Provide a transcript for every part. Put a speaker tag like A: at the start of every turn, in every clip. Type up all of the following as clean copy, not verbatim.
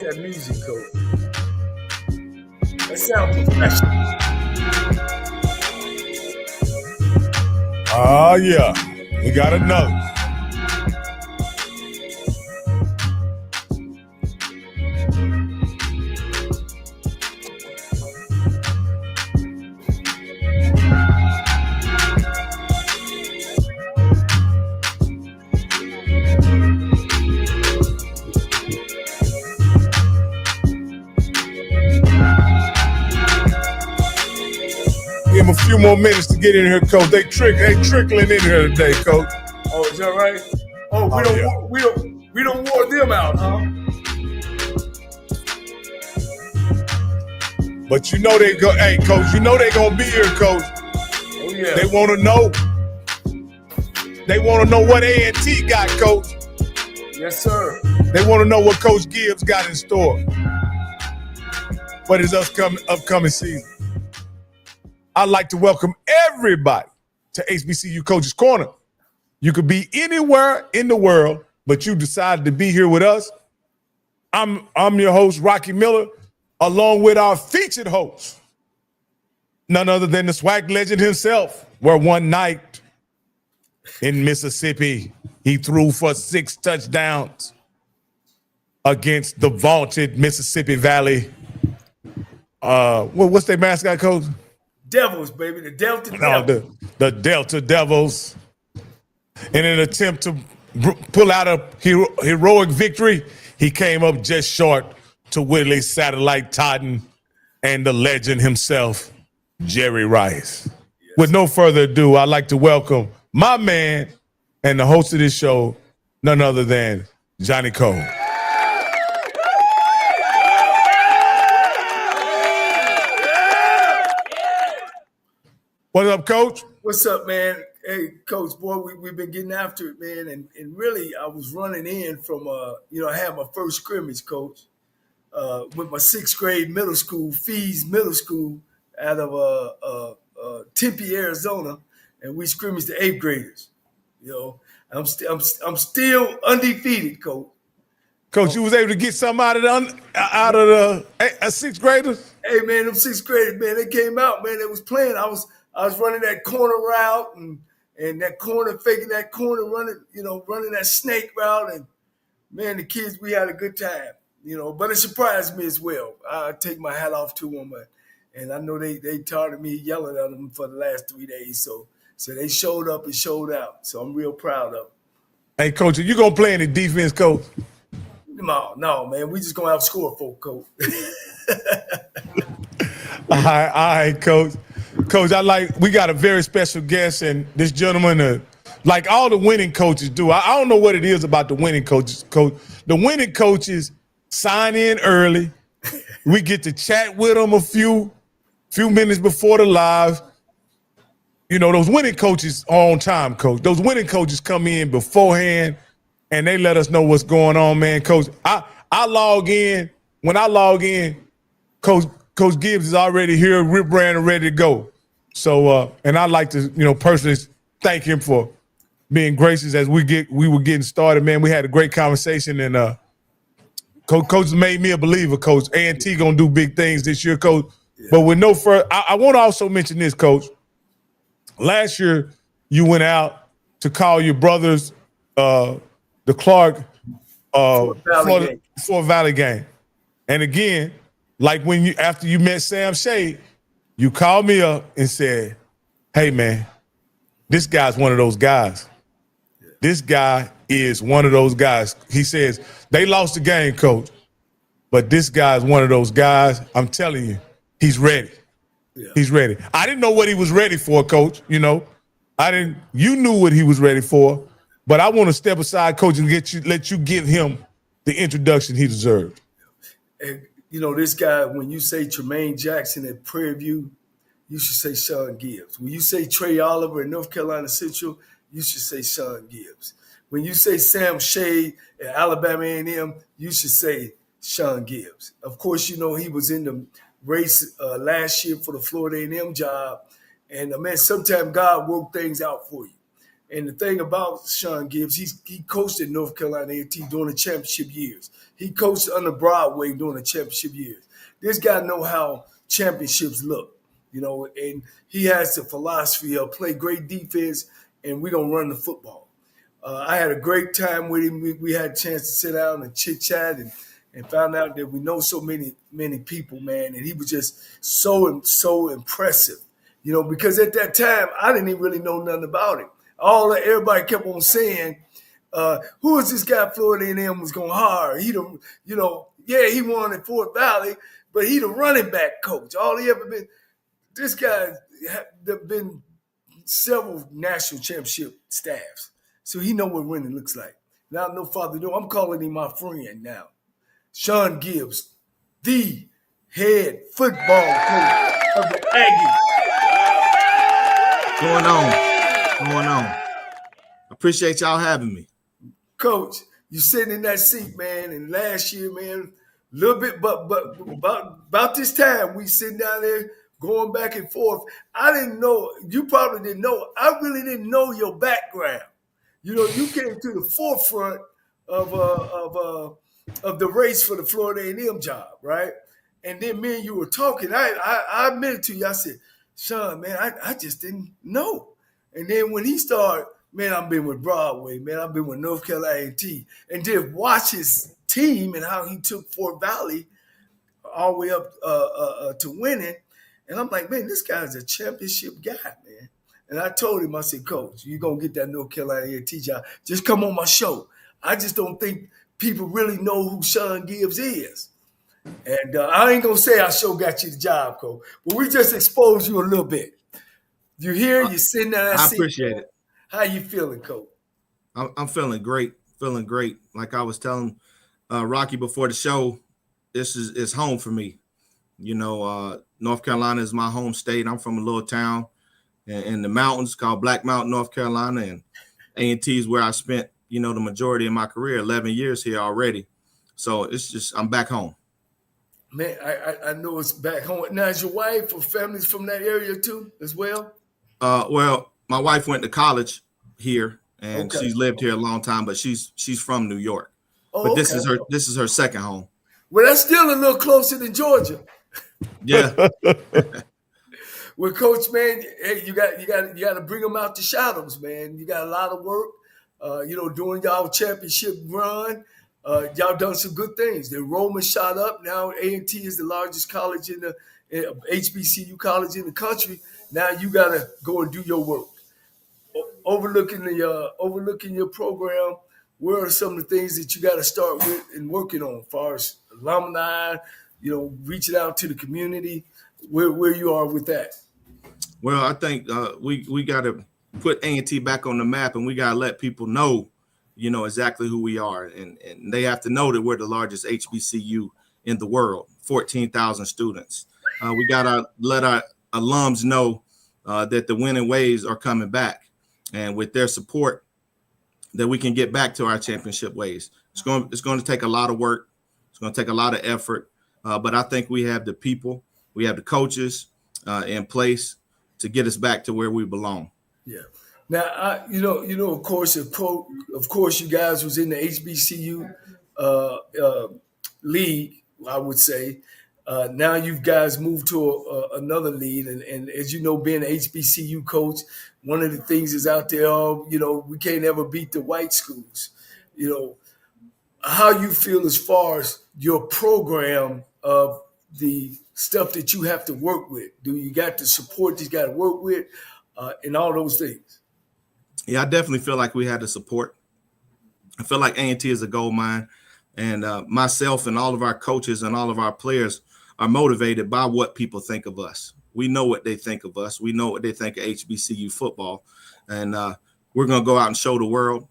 A: That music, coach. That sound professional.
B: Oh, yeah. We got another. Give them a few more minutes to get in here, coach. They trickling in here today, coach.
A: Oh, is that right? Oh, we don't wore them out, huh?
B: But you know they go. Hey, coach. You know they gonna be here, coach.
A: Oh yeah.
B: They want to know. They want to know what A&T got, coach.
A: Yes, sir.
B: They want to know what Coach Gibbs got in store. What is upcoming season? I'd like to welcome everybody to HBCU Coaches Corner. You could be anywhere in the world, but you decided to be here with us. I'm your host, Rocky Miller, along with our featured host, none other than the SWAC legend himself, where one night in Mississippi, he threw for 6 touchdowns against the vaunted Mississippi Valley. What's their mascot, coach?
A: Devils, baby. The Delta Devils.
B: The Delta Devils. In an attempt to pull out a heroic victory, he came up just short to Whitley Satellite Totten and the legend himself, Jerry Rice. Yes. With no further ado, I'd like to welcome my man and the host of this show, none other than Johnnie Cole. What's up, Coach?
A: What's up, man? Hey, Coach, boy, we've been getting after it, man. And really, I was running in from, I had my first scrimmage, Coach, with my 6th grade middle school, Fees Middle School, out of Tempe, Arizona, and we scrimmaged the 8th graders. I'm still undefeated, Coach.
B: Coach, you was able to get something out of the 6th graders?
A: Hey, man, them 6th graders, man, they came out, man. They was playing. I was running that corner route and that corner, faking that corner, running that snake route. And, man, the kids, we had a good time, But it surprised me as well. I take my hat off to them. And I know they tired of me yelling at them for the last 3 days. So they showed up and showed out. So I'm real proud of them.
B: Hey, Coach, are you going to play any defense, Coach?
A: No, man. We just going to outscore folk, Coach.
B: All right, Coach. Coach, we got a very special guest, and this gentleman, like all the winning coaches do. I don't know what it is about the winning coaches, Coach. The winning coaches sign in early. We get to chat with them a few minutes before the live. Those winning coaches are on time, Coach. Those winning coaches come in beforehand, and they let us know what's going on, man. Coach, I log in. When I log in, Coach Gibbs is already here, rip-brand and ready to go. So, and I'd like to, personally thank him for being gracious as we were getting started, man. We had a great conversation, and Coach made me a believer, Coach. A&T gonna do big things this year, Coach. Yeah. But with no further, I want to also mention this, Coach. Last year, you went out to call your brothers, the Clark Fort Valley game, and again. Like after you met Sam Shea, you called me up and said, hey, man, this guy's one of those guys. Yeah. This guy is one of those guys. He says, they lost the game, Coach, but this guy's one of those guys. I'm telling you, he's ready. Yeah. He's ready. I didn't know what he was ready for, Coach. You knew what he was ready for, but I want to step aside, Coach, and let you give him the introduction he deserved.
A: And this guy, when you say Tremaine Jackson at Prairie View, you should say Shawn Gibbs. When you say Trey Oliver at North Carolina Central, you should say Shawn Gibbs. When you say Sam Shea at Alabama A&M, you should say Shawn Gibbs. Of course, he was in the race last year for the Florida A&M job. And, man, sometimes God worked things out for you. And the thing about Shawn Gibbs, he coached at North Carolina A&T during the championship years. He coached under Broadway during the championship years. This guy know how championships look, and he has the philosophy of play great defense and we're going to run the football. I had a great time with him. We had a chance to sit down and chit-chat and found out that we know so many people, man, and he was just so impressive, because at that time, I didn't even really know nothing about him. Everybody kept on saying, who is this guy Florida A&M was going to hire? He won at Fort Valley, but he the running back coach. All he ever been, this guy have been several national championship staffs. So he know what winning looks like. Now, no further ado, I'm calling him my friend now. Shawn Gibbs, the head football coach of the Aggies.
C: Going on. Appreciate y'all having me.
A: Coach, you sitting in that seat, man, and last year, man, a little bit, but about this time, we sitting down there going back and forth. I didn't know, you probably didn't know, I really didn't know your background. You came to the forefront of the race for the Florida A&M job, right? And then me and you were talking. I admitted to you, I said, Shawn, man, I just didn't know. And then when he started, man, I've been with Broadway, man, I've been with North Carolina A&T, and then watch his team and how he took Fort Valley all the way up to winning. And I'm like, man, this guy's a championship guy, man. And I told him, I said, Coach, you're going to get that North Carolina A&T job. Just come on my show. I just don't think people really know who Shawn Gibbs is. And I ain't going to say I sure got you the job, Coach, but we just exposed you a little bit. You here, you're sitting there.
C: I appreciate it.
A: How you feeling, Coach?
C: I'm feeling great. Like I was telling Rocky before the show, this is home for me. North Carolina is my home state. I'm from a little town in the mountains called Black Mountain, North Carolina, and A&T is where I spent, the majority of my career, 11 years here already. So it's just, I'm back home.
A: Man, I know it's back home. Now, is your wife or family's from that area too, as well?
C: Well, my wife went to college here, and she's lived here a long time, but she's from New York. But this is her second home.
A: Well, that's still a little closer than Georgia.
C: Yeah.
A: Well, Coach, man, hey, you got to bring them out the shadows, man. You got a lot of work, doing y'all championship run. Y'all done some good things. The enrollment shot up. Now A&T is the largest college in the HBCU college in the country. Now you got to go and do your work. Overlooking your program, where are some of the things that you got to start with and working on as far as alumni, reaching out to the community, where you are with that?
C: Well, I think we got to put A&T back on the map, and we got to let people know, exactly who we are. And they have to know that we're the largest HBCU in the world, 14,000 students. We got to let our alums know that the winning ways are coming back. And with their support, that we can get back to our championship ways. It's going to take a lot of work. It's going to take a lot of effort. But I think we have the people, we have the coaches in place to get us back to where we belong.
A: Yeah. Now, of course, you guys was in the HBCU league, I would say. Now you guys moved to another league, and as you know, being an HBCU coach, one of the things is out there, we can't ever beat the white schools. How you feel as far as your program of the stuff that you have to work with? Do you got the support that you got to work with, and all those things?
C: Yeah, I definitely feel like we had the support. I feel like A&T is a gold mine, and myself and all of our coaches and all of our players are motivated by what people think of us. We know what they think of us. We know what they think of HBCU football, and we're going to go out and show the world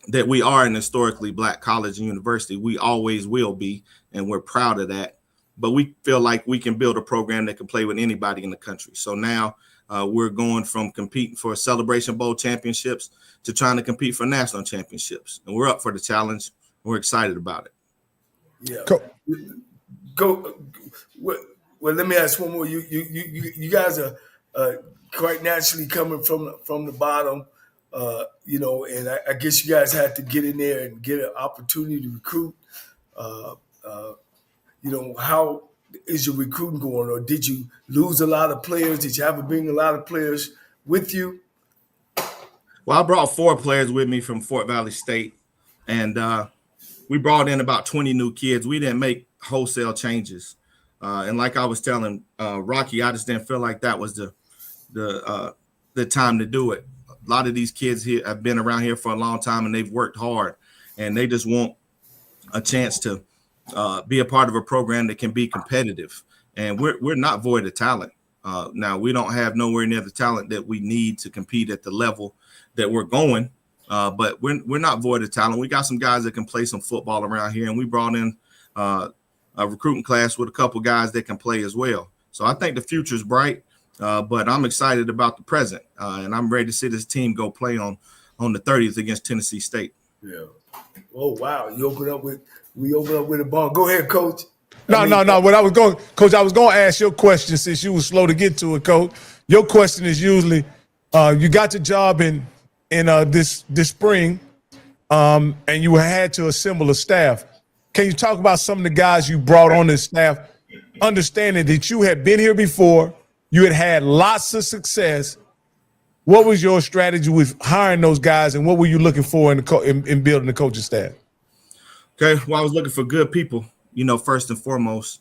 C: that we are an historically Black college and university. We always will be, and we're proud of that. But we feel like we can build a program that can play with anybody in the country. So now we're going from competing for Celebration Bowl championships to trying to compete for national championships. And we're up for the challenge. We're excited about it.
A: Yeah. Well, let me ask one more. You guys are quite naturally coming from the bottom. And I guess you guys had to get in there and get an opportunity to recruit. How is your recruiting going, or did you lose a lot of players? Did you have to bring a lot of players with you?
C: Well, I brought 4 players with me from Fort Valley State, and we brought in about 20 new kids. We didn't make wholesale changes. And like I was telling Rocky, I just didn't feel like that was the time to do it. A lot of these kids here have been around here for a long time, and they've worked hard, and they just want a chance to be a part of a program that can be competitive. And we're not void of talent. Now, we don't have nowhere near the talent that we need to compete at the level that we're going, but we're not void of talent. We got some guys that can play some football around here, and we brought in a recruiting class with a couple guys that can play as well. So I think the future is bright, but I'm excited about the present, and I'm ready to see this team go play on the 30th against Tennessee State.
A: Yeah. Oh wow! We open up with a ball. Go ahead, Coach.
B: No. Coach, I was going to ask your question since you were slow to get to it, Coach. Your question is usually, you got the job in this spring, and you had to assemble a staff. Can you talk about some of the guys you brought on this staff, understanding that you had been here before, you had lots of success? What was your strategy with hiring those guys, and what were you looking for in building the coaching staff?
C: Okay, well, I was looking for good people, first and foremost,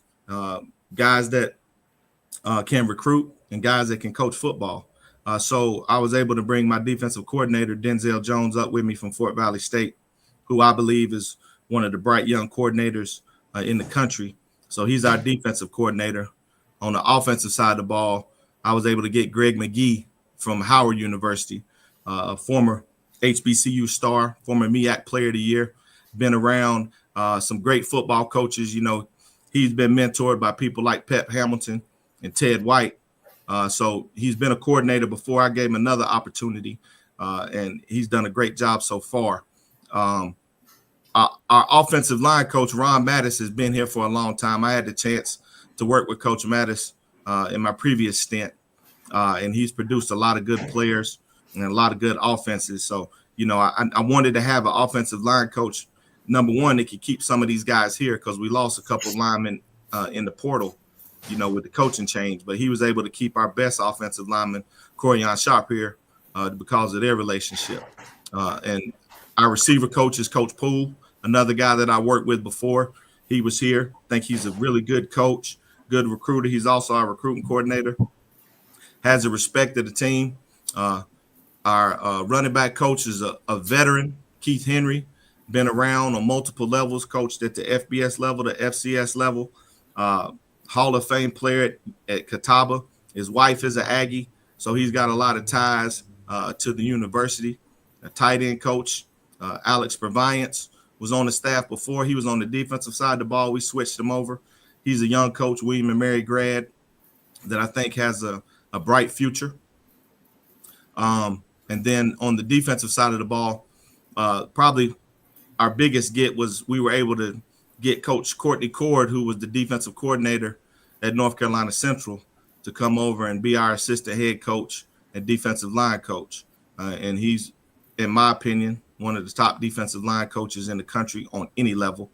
C: guys that can recruit and guys that can coach football. So I was able to bring my defensive coordinator, Denzel Jones, up with me from Fort Valley State, who I believe is one of the bright young coordinators in the country. So he's our defensive coordinator. On the offensive side of the ball, I was able to get Greg McGee from Howard University, a former HBCU star, former MEAC Player of the Year, been around some great football coaches. He's been mentored by people like Pep Hamilton and Ted White. So he's been a coordinator before. I gave him another opportunity, and he's done a great job so far. Our offensive line coach, Ron Mattis, has been here for a long time. I had the chance to work with Coach Mattis in my previous stint, and he's produced a lot of good players and a lot of good offenses. So, I wanted to have an offensive line coach, number one, that could keep some of these guys here because we lost a couple of linemen in the portal, with the coaching change. But he was able to keep our best offensive lineman, Corian Sharp, here because of their relationship. And our receiver coach is Coach Poole, another guy that I worked with before. He was here. I think he's a really good coach, good recruiter. He's also our recruiting coordinator, has the respect of the team. Our running back coach is a veteran, Keith Henry, been around on multiple levels, coached at the FBS level, the FCS level, Hall of Fame player at Catawba. His wife is an Aggie, so he's got a lot of ties to the university. A tight end coach, Alex Proviance, was on the staff before. He was on the defensive side of the ball. We switched him over. He's a young coach, William and Mary grad, that I think has a bright future. And then on the defensive side of the ball, probably our biggest get was we were able to get Coach Courtney Cord, who was the defensive coordinator at North Carolina Central, to come over and be our assistant head coach and defensive line coach. And he's, in my opinion, one of the top defensive line coaches in the country on any level,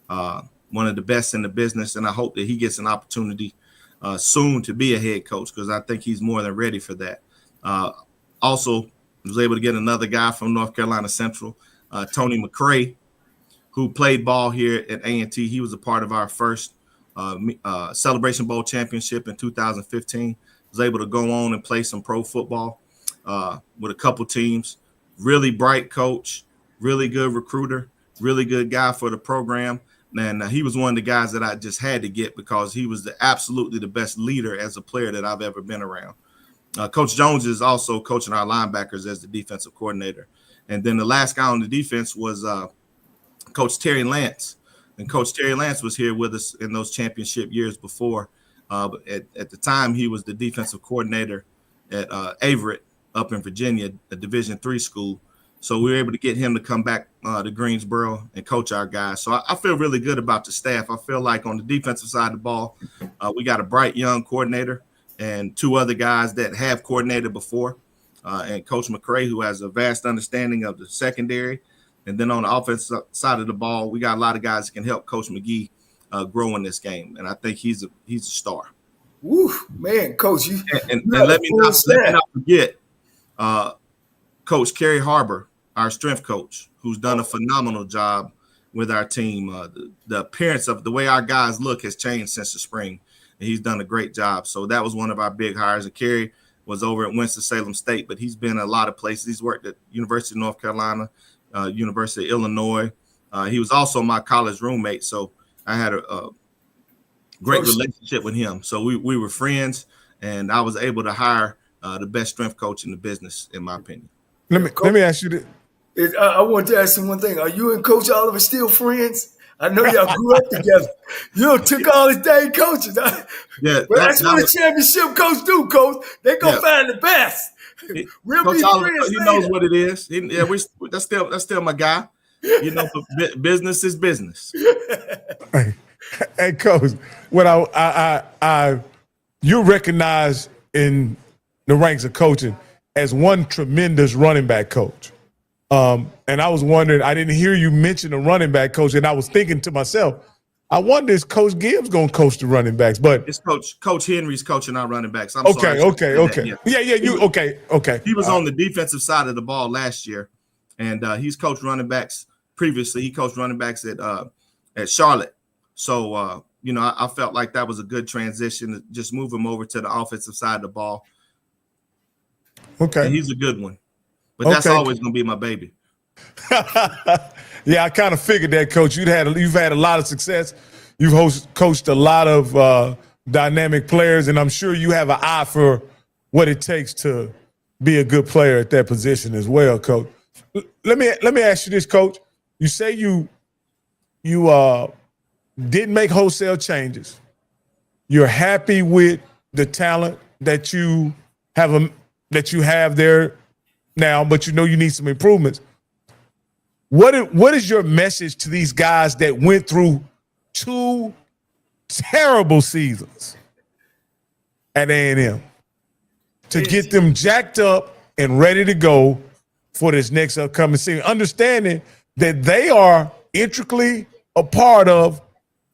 C: one of the best in the business. And I hope that he gets an opportunity soon to be a head coach because I think he's more than ready for that. Also, was able to get another guy from North Carolina Central, Tony McCray, who played ball here at A&T. He was a part of our first Celebration Bowl championship in 2015. Was able to go on and play some pro football with a couple teams. Really bright coach, really good recruiter, really good guy for the program. And he was one of the guys that I just had to get because he was absolutely the best leader as a player that I've ever been around. Coach Jones is also coaching our linebackers as the defensive coordinator. And then the last guy on the defense was Coach Terry Lance. And Coach Terry Lance was here with us in those championship years before. But at the time, he was the defensive coordinator at Averett up in Virginia, a Division III school. So we were able to get him to come back to Greensboro and coach our guys. So I feel really good about the staff. I feel like on the defensive side of the ball, we got a bright young coordinator and two other guys that have coordinated before. and Coach McCray, who has a vast understanding of the secondary. And then on the offensive side of the ball, we got a lot of guys that can help Coach McGee grow in this game. And I think he's a star.
A: Woo, man, Coach.
C: And let me not forget Coach Kerry Harbor, our strength coach, who's done a phenomenal job with our team. The appearance of the way our guys look has changed since the spring, and he's done a great job. So that was one of our big hires. And Kerry was over at Winston-Salem State, but he's been a lot of places. He's worked at University of North Carolina, University of Illinois. He was also my college roommate, so I had a great relationship with him. So we were friends, and I was able to hire the best strength coach in the business, in my opinion.
B: Let me ask you this.
A: I want to ask you one thing. Are you and Coach Oliver still friends? I know y'all grew up together. You took all his dang coaches.
C: Yeah,
A: but that's what a championship coach do, Coach. They gonna find the best. We'll
C: Coach
A: be
C: Oliver,
A: friends.
C: he knows what it is. That's still my guy. You know, business is business.
B: Hey, Coach, what you recognize in the ranks of coaching as one tremendous running back coach. And I was wondering, I didn't hear you mention a running back coach, and I was thinking to myself, I wonder is Coach Gibbs going to coach the running backs? But
C: it's Coach Henry's coaching our running backs. I'm
B: sorry.
C: Okay.
B: Yeah.
C: He was on the defensive side of the ball last year, and he's coached running backs previously. He coached running backs at Charlotte. So, I felt like that was a good transition to just move him over to the offensive side of the ball.
B: Okay.
C: And he's a good one. But that's always going to be my baby.
B: Yeah, I kind of figured that, Coach. You've had a lot of success. You've coached a lot of dynamic players, and I'm sure you have an eye for what it takes to be a good player at that position as well, Coach. Let me ask you this, Coach. You say you didn't make wholesale changes. You're happy with the talent that you have there now, but you know you need some improvements. What is your message to these guys that went through 2 terrible seasons at A&M to get them jacked up and ready to go for this next upcoming season, understanding that they are intricately a part of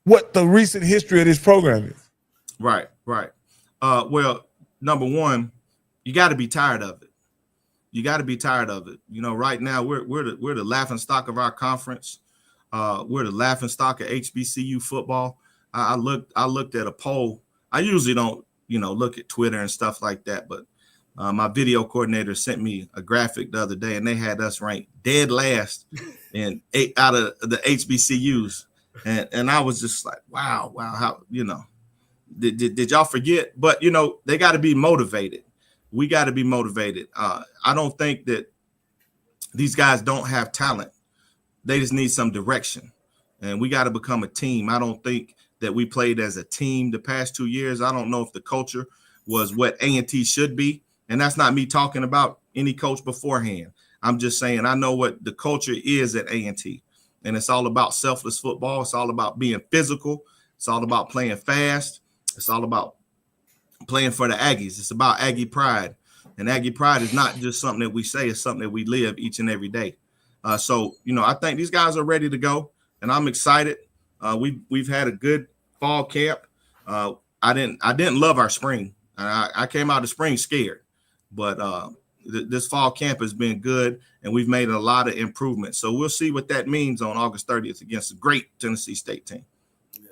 B: what the recent history of this program is?
C: Right. Well, number one, you got to be tired of it. Right now we're the laughing stock of our conference. We're the laughing stock of HBCU football. I looked at a poll. I usually don't, look at Twitter and stuff like that, but my video coordinator sent me a graphic the other day, and they had us ranked dead last in 8 out of the HBCUs, and I was just like, wow, how did y'all forget? But they got to be motivated. We got to be motivated. I don't think that these guys don't have talent. They just need some direction, and we got to become a team. I don't think that we played as a team the past 2 years. I don't know if the culture was what A&T should be, and that's not me talking about any coach beforehand. I'm just saying I know what the culture is at A&T, and it's all about selfless football. It's all about being physical. It's all about playing fast. It's all about playing for the Aggies. It's about Aggie pride, and Aggie pride is not just something that we say; it's something that we live each and every day. So I think these guys are ready to go, and I'm excited. We've had a good fall camp. I didn't love our spring. I came out of spring scared, but this fall camp has been good, and we've made a lot of improvements. So we'll see what that means on August 30th against a great Tennessee State team.
A: Yeah.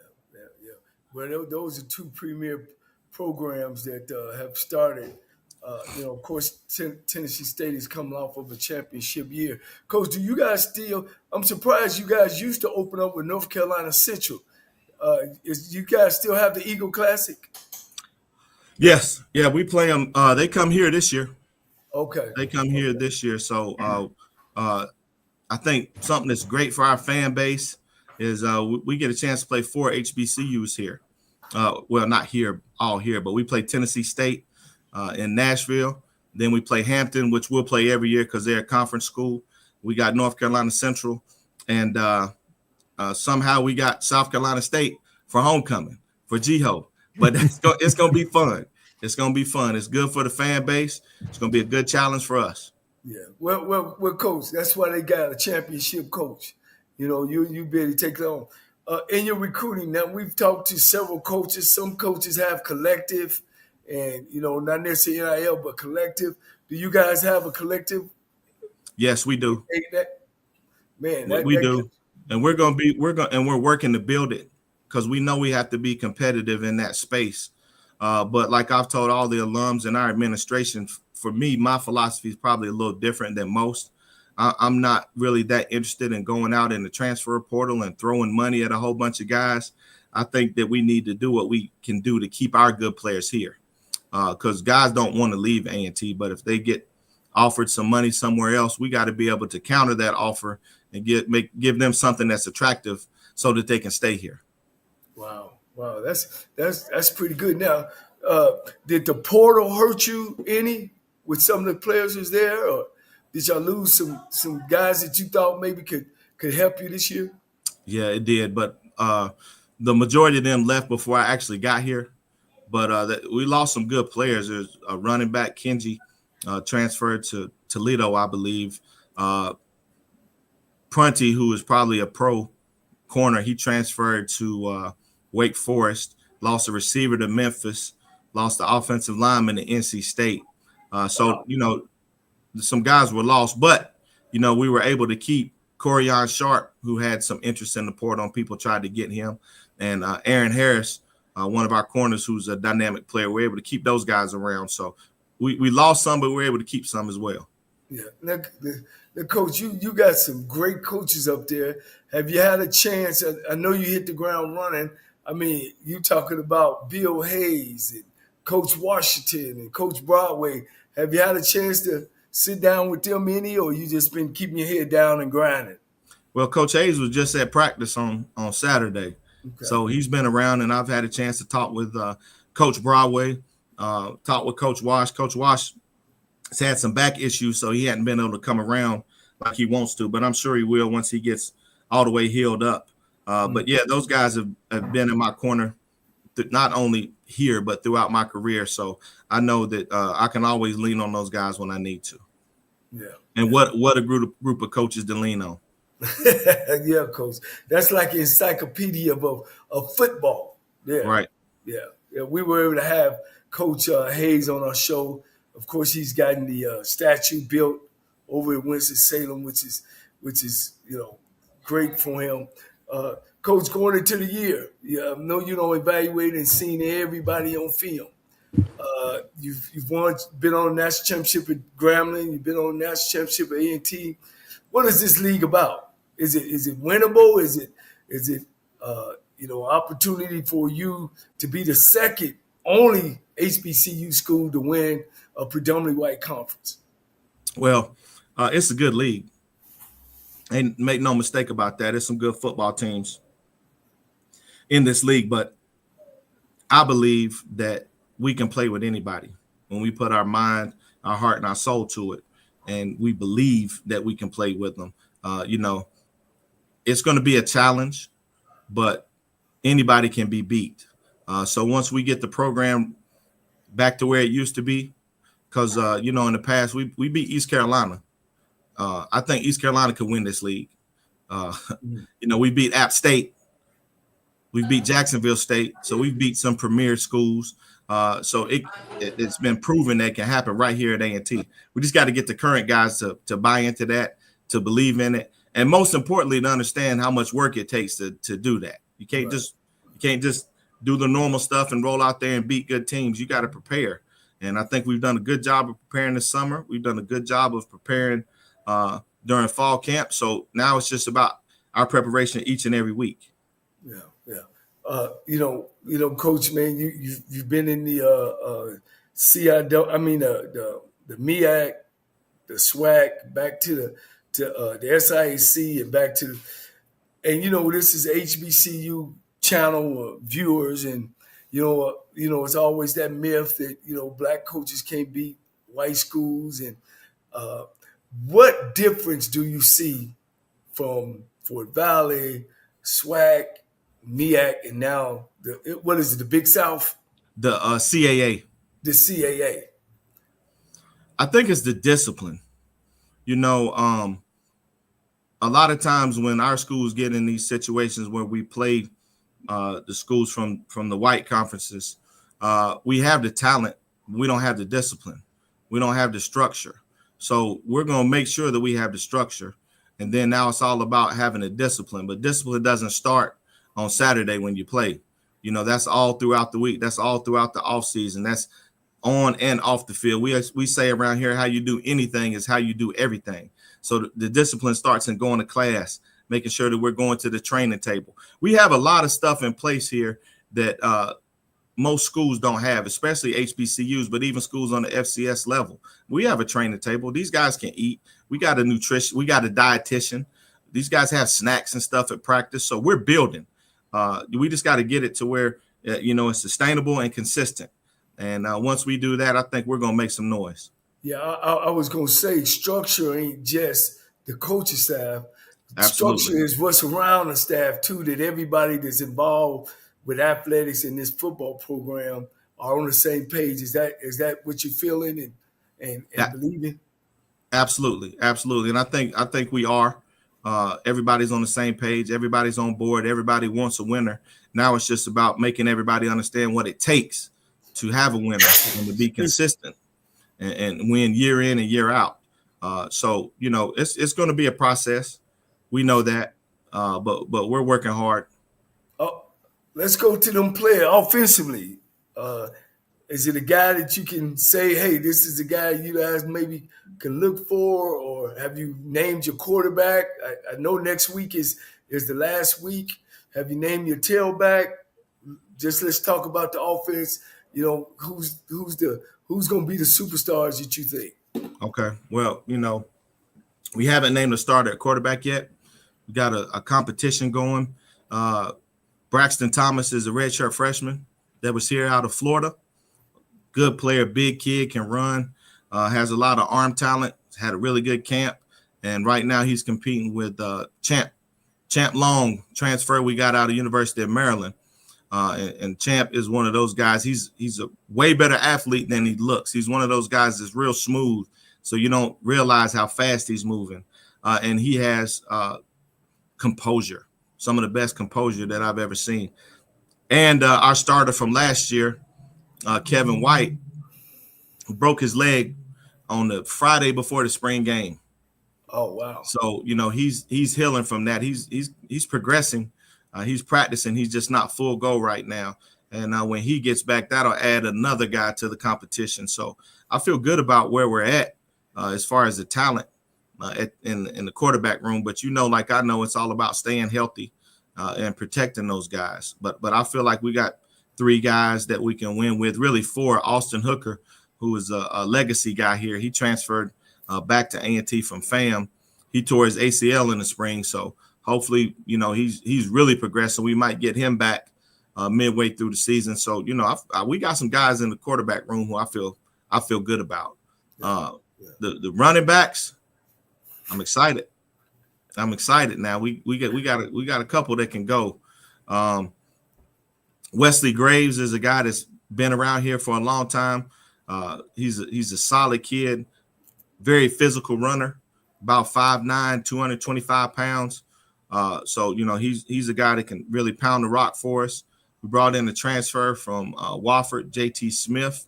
A: Well, those are 2 premier programs that have started. Of course, Tennessee State is coming off of a championship year. Coach, do you guys still? I'm surprised you guys used to open up with North Carolina Central. You guys still have the Eagle Classic?
C: Yes. Yeah, we play them. They come here this year.
A: Okay.
C: They come here this year. So I think something that's great for our fan base is we get a chance to play 4 HBCUs here. Well, not all here, but we play Tennessee State in Nashville. Then we play Hampton, which we'll play every year because they're a conference school. We got North Carolina Central, and somehow we got South Carolina State for homecoming for GHO. But it's going to be fun. It's going to be fun. It's good for the fan base. It's going to be a good challenge for us.
A: Yeah. Well, coach, that's why they got a championship coach. You know, you barely take it on. In your recruiting, now we've talked to several coaches. Some coaches have collective and, you know, not necessarily NIL, but collective. Do you guys have a collective?
C: Yes, we do.
A: Man,
C: we do. And we're working to build it because we know we have to be competitive in that space. But like I've told all the alums in our administration, for me, my philosophy is probably a little different than most. I'm not really that interested in going out in the transfer portal and throwing money at a whole bunch of guys. I think that we need to do what we can do to keep our good players here, because guys don't want to leave A&T. But if they get offered some money somewhere else, we got to be able to counter that offer and give them something that's attractive so that they can stay here.
A: Wow, that's pretty good. Now, did the portal hurt you any with some of the players who's there, or did y'all lose some guys that you thought maybe could help you this year?
C: Yeah, it did, but the majority of them left before I actually got here. But we lost some good players. There's a running back, Kenji, transferred to Toledo, I believe. Prunty, who is probably a pro corner, he transferred to Wake Forest, lost a receiver to Memphis, lost the offensive lineman to NC State. So, you know, some guys were lost, but, you know, we were able to keep Corian Sharp, who had some interest in the portal, and people tried to get him, and Aaron Harris, one of our corners who's a dynamic player. We're able to keep those guys around. So we lost some, but we were able to keep some as well.
A: Yeah. Now, the coach, you got some great coaches up there. Have you had a chance? I know you hit the ground running. I mean, you talking about Bill Hayes and Coach Washington and Coach Broadway. Have you had a chance to sit down with them any, or you just been keeping your head down and grinding?
C: Well, Coach Hayes was just at practice on Saturday. Okay. So he's been around, and I've had a chance to talk with Coach Broadway, talk with Coach Wash. Coach Wash has had some back issues, so he hadn't been able to come around like he wants to, but I'm sure he will once he gets all the way healed up. But, yeah, those guys have been in my corner not only here but throughout my career. So I know that I can always lean on those guys when I need to.
A: Yeah.
C: And what a group of coaches to lean on.
A: Yeah, coach. That's like an encyclopedia of football. Yeah.
C: Right.
A: Yeah. We were able to have Coach Hayes on our show. Of course, he's gotten the statue built over at Winston-Salem, which is you know, great for him. Coach, going into the year, I know you don't evaluate and seen everybody on film. You've been on a national championship at Grambling. You've been on a national championship at A&T. What is this league about? Is it winnable? Is it you know, opportunity for you to be the second only HBCU school to win a predominantly white conference?
C: Well, it's a good league. And make no mistake about that. There's some good football teams in this league, but I believe that we can play with anybody when we put our mind, our heart, and our soul to it, and we believe that we can play with them. You know, it's going to be a challenge, but anybody can be beat. So once we get the program back to where it used to be, because, you know, in the past, we beat East Carolina. I think East Carolina could win this league. You know, we beat App State. We beat Jacksonville State. So we beat some premier schools. So it's been proven that it can happen right here at A&T. We just got to get the current guys to buy into that, to believe in it, and most importantly, to understand how much work it takes to do that. You can't just do the normal stuff and roll out there and beat good teams. You got to prepare. And I think we've done a good job of preparing this summer. We've done a good job of preparing during fall camp. So now it's just about our preparation each and every week.
A: Yeah. You know, Coach, man, you've been in the CIW, I mean the MEAC, the SWAC, back to the SIAC, and back to and you know, this is HBCU channel viewers, and you know, it's always that myth that, you know, black coaches can't beat white schools. And what difference do you see from Fort Valley, SWAC, MEAC, and now what is it, the Big South?
C: The CAA.
A: the CAA?
C: I think it's the discipline. You know, a lot of times when our schools get in these situations where we play the schools from the white conferences, we have the talent. We don't have the discipline. We don't have the structure. So we're going to make sure that we have the structure. And then now it's all about having a discipline. But discipline doesn't start on Saturday when you play. You know, that's all throughout the week. That's all throughout the offseason. That's on and off the field. We say around here, how you do anything is how you do everything. So the discipline starts in going to class, making sure that we're going to the training table. We have a lot of stuff in place here that most schools don't have, especially HBCUs, but even schools on the FCS level. We have a training table. These guys can eat. We got a nutrition. We got a dietitian. These guys have snacks and stuff at practice. So we're building. We just got to get it to where, it's sustainable and consistent. And once we do that, I think we're going to make some noise.
A: Yeah, I was going to say structure ain't just the coaching staff.
C: Absolutely.
A: Structure is what's around the staff, too, that everybody that's involved with athletics in this football program are on the same page. Is that what you're feeling and believing?
C: Absolutely. And I think we are. Everybody's on the same page. Everybody's on board. Everybody wants a winner. Now it's just about making everybody understand what it takes to have a winner and to be consistent and win year in and year out. So it's going to be a process. We know that, but we're working hard.
A: Oh, let's go to them players offensively. Is it a guy that you can say, hey, this is the guy you guys maybe can look for, or have you named your quarterback? I know next week is the last week. Have you named your tailback? Just let's talk about the offense. Who's going to be the superstars that you think?
C: Okay. Well, we haven't named a starter at quarterback yet. We got a competition going. Braxton Thomas is a redshirt freshman that was here out of Florida. Good player, big kid, can run, has a lot of arm talent, had a really good camp. And right now he's competing with Champ Long, transfer we got out of University of Maryland. And Champ is one of those guys. He's a way better athlete than he looks. He's one of those guys that's real smooth, so you don't realize how fast he's moving. And he has composure, some of the best composure that I've ever seen. And our starter from last year, Kevin White, who broke his leg on the Friday before the spring game.
A: Oh, wow.
C: So, he's healing from that. He's progressing. He's practicing. He's just not full go right now. And when he gets back, that'll add another guy to the competition. So I feel good about where we're at as far as the talent in the quarterback room. But like I know, it's all about staying healthy and protecting those guys. But I feel like we got 3 guys that we can win with, really 4. Austin Hooker, who is a legacy guy here. He transferred back to A&T from FAM. He tore his ACL in the spring. So hopefully, he's really progressing. We might get him back midway through the season. So, we got some guys in the quarterback room who I feel good about. The running backs, I'm excited. Now. We got a couple that can go. Wesley Graves is a guy that's been around here for a long time. He's a solid kid, very physical runner, about 5'9", 225 pounds. So he's a guy that can really pound the rock for us. We brought in a transfer from Wofford, JT Smith,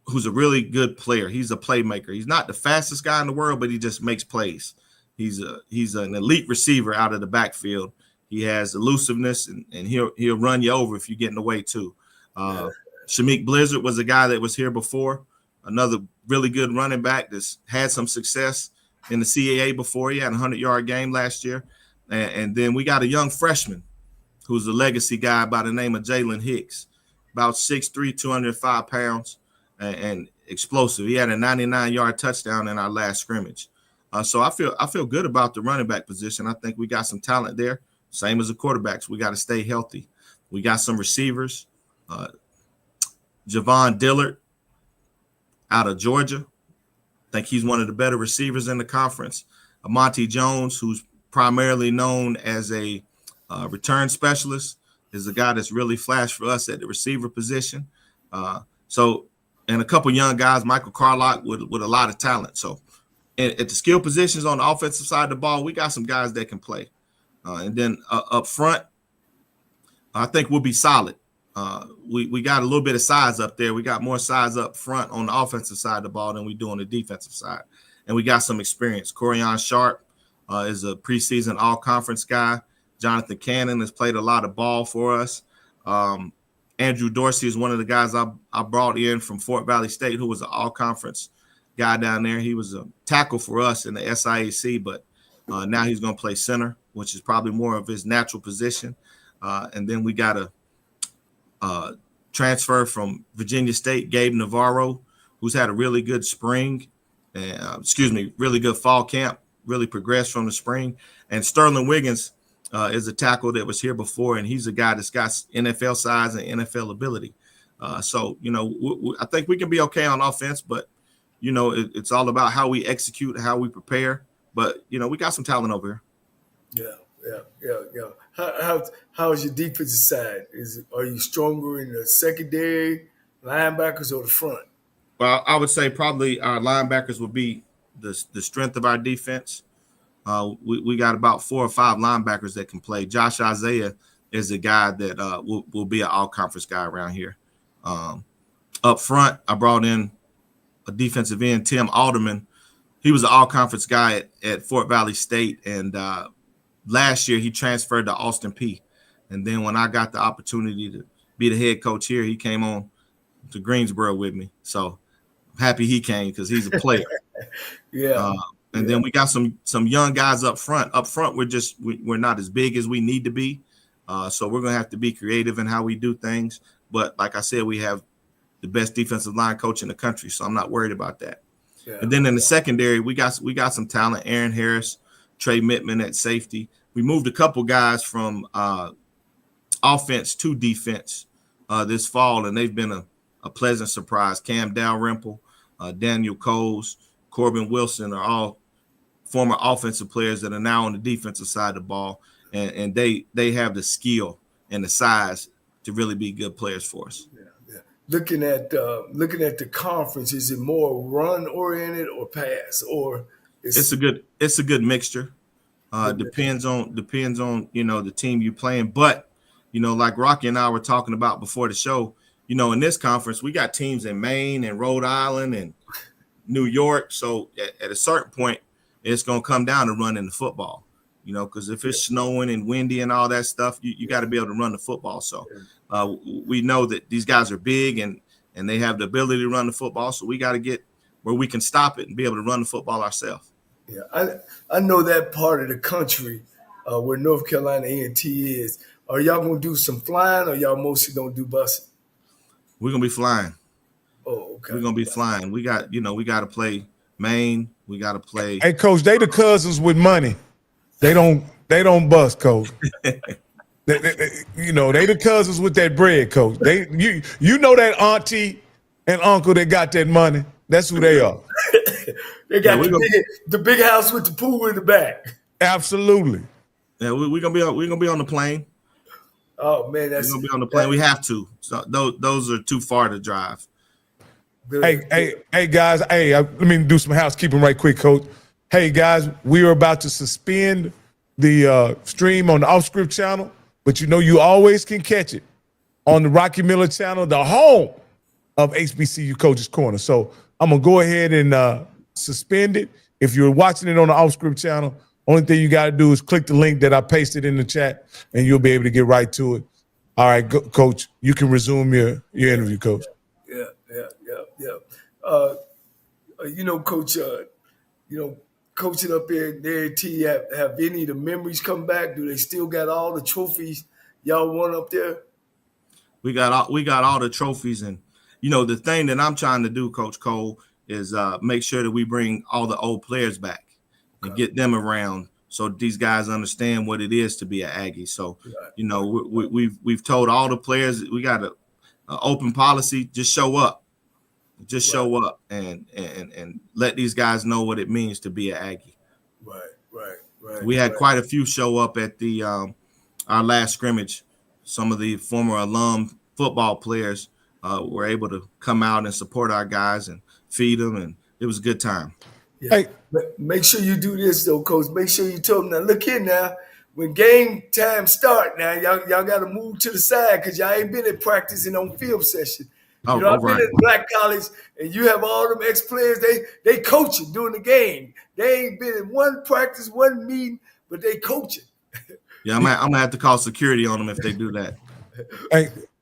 C: who's a really good player. He's a playmaker. He's not the fastest guy in the world, but he just makes plays. He's an elite receiver out of the backfield. He has elusiveness, and he'll run you over if you get in the way too. Shamik Blizzard was a guy that was here before, another really good running back that's had some success in the CAA before. He had a 100-yard game last year. And then we got a young freshman who's a legacy guy by the name of Jalen Hicks, about 6'3", 205 pounds, and explosive. He had a 99-yard touchdown in our last scrimmage. So I feel good about the running back position. I think we got some talent there. Same as the quarterbacks. We got to stay healthy. We got some receivers. Javon Dillard out of Georgia. I think he's one of the better receivers in the conference. Monty Jones, who's primarily known as a return specialist, is a guy that's really flashed for us at the receiver position. So, and a couple young guys, Michael Carlock with a lot of talent. So, at the skill positions on the offensive side of the ball, we got some guys that can play. And then up front, I think we'll be solid. We got a little bit of size up there. We got more size up front on the offensive side of the ball than we do on the defensive side. And we got some experience. Corian Sharp is a preseason all-conference guy. Jonathan Cannon has played a lot of ball for us. Andrew Dorsey is one of the guys I brought in from Fort Valley State, who was an all-conference guy down there. He was a tackle for us in the SIAC, but now he's going to play center, which is probably more of his natural position. And then we got a transfer from Virginia State, Gabe Navarro, who's had a really good spring, really good fall camp, really progressed from the spring. And Sterling Wiggins is a tackle that was here before, and he's a guy that's got NFL size and NFL ability. So, I think we can be okay on offense, but, it's all about how we execute, how we prepare. But, we got some talent over here.
A: Yeah. How is your defensive side? Are you stronger in the secondary, linebackers, or the front?
C: Well, I would say probably our linebackers would be the strength of our defense. We got about 4 or 5 linebackers that can play. Josh Isaiah is a guy that will be an all-conference guy around here. Up front, I brought in a defensive end, Tim Alderman. He was an all-conference guy at Fort Valley State, and last year he transferred to Austin Peay. And then when I got the opportunity to be the head coach here, he came on to Greensboro with me. So I'm happy he came because he's a player. And then we got some young guys up front. Up front, we're not as big as we need to be. So we're going to have to be creative in how we do things. But like I said, we have the best defensive line coach in the country, so I'm not worried about that. Yeah. And then in the secondary, we got some talent. Aaron Harris, Trey Mittman at safety. We moved a couple guys from offense to defense this fall, and they've been a pleasant surprise. Cam Dalrymple, Daniel Coles, Corbin Wilson are all former offensive players that are now on the defensive side of the ball, and they have the skill and the size to really be good players for us.
A: Yeah. Looking at the conference, is it more run oriented or pass, or
C: it's a good mixture. Depends on the team you playing, but like Rocky and I were talking about before the show, in this conference we got teams in Maine and Rhode Island and New York. So at a certain point, it's gonna come down to running the football. Because if it's snowing and windy and all that stuff, you got to be able to run the football. So we know that these guys are big and they have the ability to run the football. So we got to get where we can stop it and be able to run the football ourselves.
A: Yeah, I know that part of the country where North Carolina A&T is. Are y'all going to do some flying, or y'all mostly don't do busing?
C: We're going to be flying.
A: Oh, okay.
C: We're going to be flying. We got to play Maine. We got to play.
B: Hey, Coach, they the cousins with money. They don't bust, Coach. they the cousins with that bread, Coach. You know that auntie and uncle that got that money. That's who they are.
A: They got the big house with the pool in the back.
B: Absolutely.
C: Yeah, we're gonna be on the plane.
A: Oh man,
C: we're gonna be on the plane. We have to. So those are too far to drive.
B: Hey, guys. Hey, let me do some housekeeping right quick, Coach. Hey, guys, we are about to suspend the stream on the off-script channel, but you always can catch it on the Rocky Miller channel, the home of HBCU Coaches Corner. So I'm going to go ahead and suspend it. If you're watching it on the off-script channel, only thing you got to do is click the link that I pasted in the chat, and you'll be able to get right to it. All right, Coach, you can resume your interview, Coach.
A: Yeah. Coach, coaching up there at T, have any of the memories come back? Do they still got all the trophies y'all won up there?
C: We got all the trophies, and the thing that I'm trying to do, Coach Cole, is make sure that we bring all the old players back and get them around, so these guys understand what it is to be an Aggie. So we've told all the players we got an open policy: just show up. Just show up and let these guys know what it means to be an Aggie.
A: Right.
C: We had quite a few show up at the our last scrimmage. Some of the former alum football players were able to come out and support our guys and feed them, and it was a good time.
A: Yeah.
B: Hey,
A: Make sure you do this though, Coach. Make sure you tell them now. Look here now. When game time start, now y'all got to move to the side because y'all ain't been at practicing on film session.
C: Oh,
A: You know, I've
C: right.
A: been at Black College, and you have all them ex-players. They coaching during the game. They ain't been in one practice, one meeting, but they coaching.
C: Yeah, I'm gonna have to call security on them if they do that.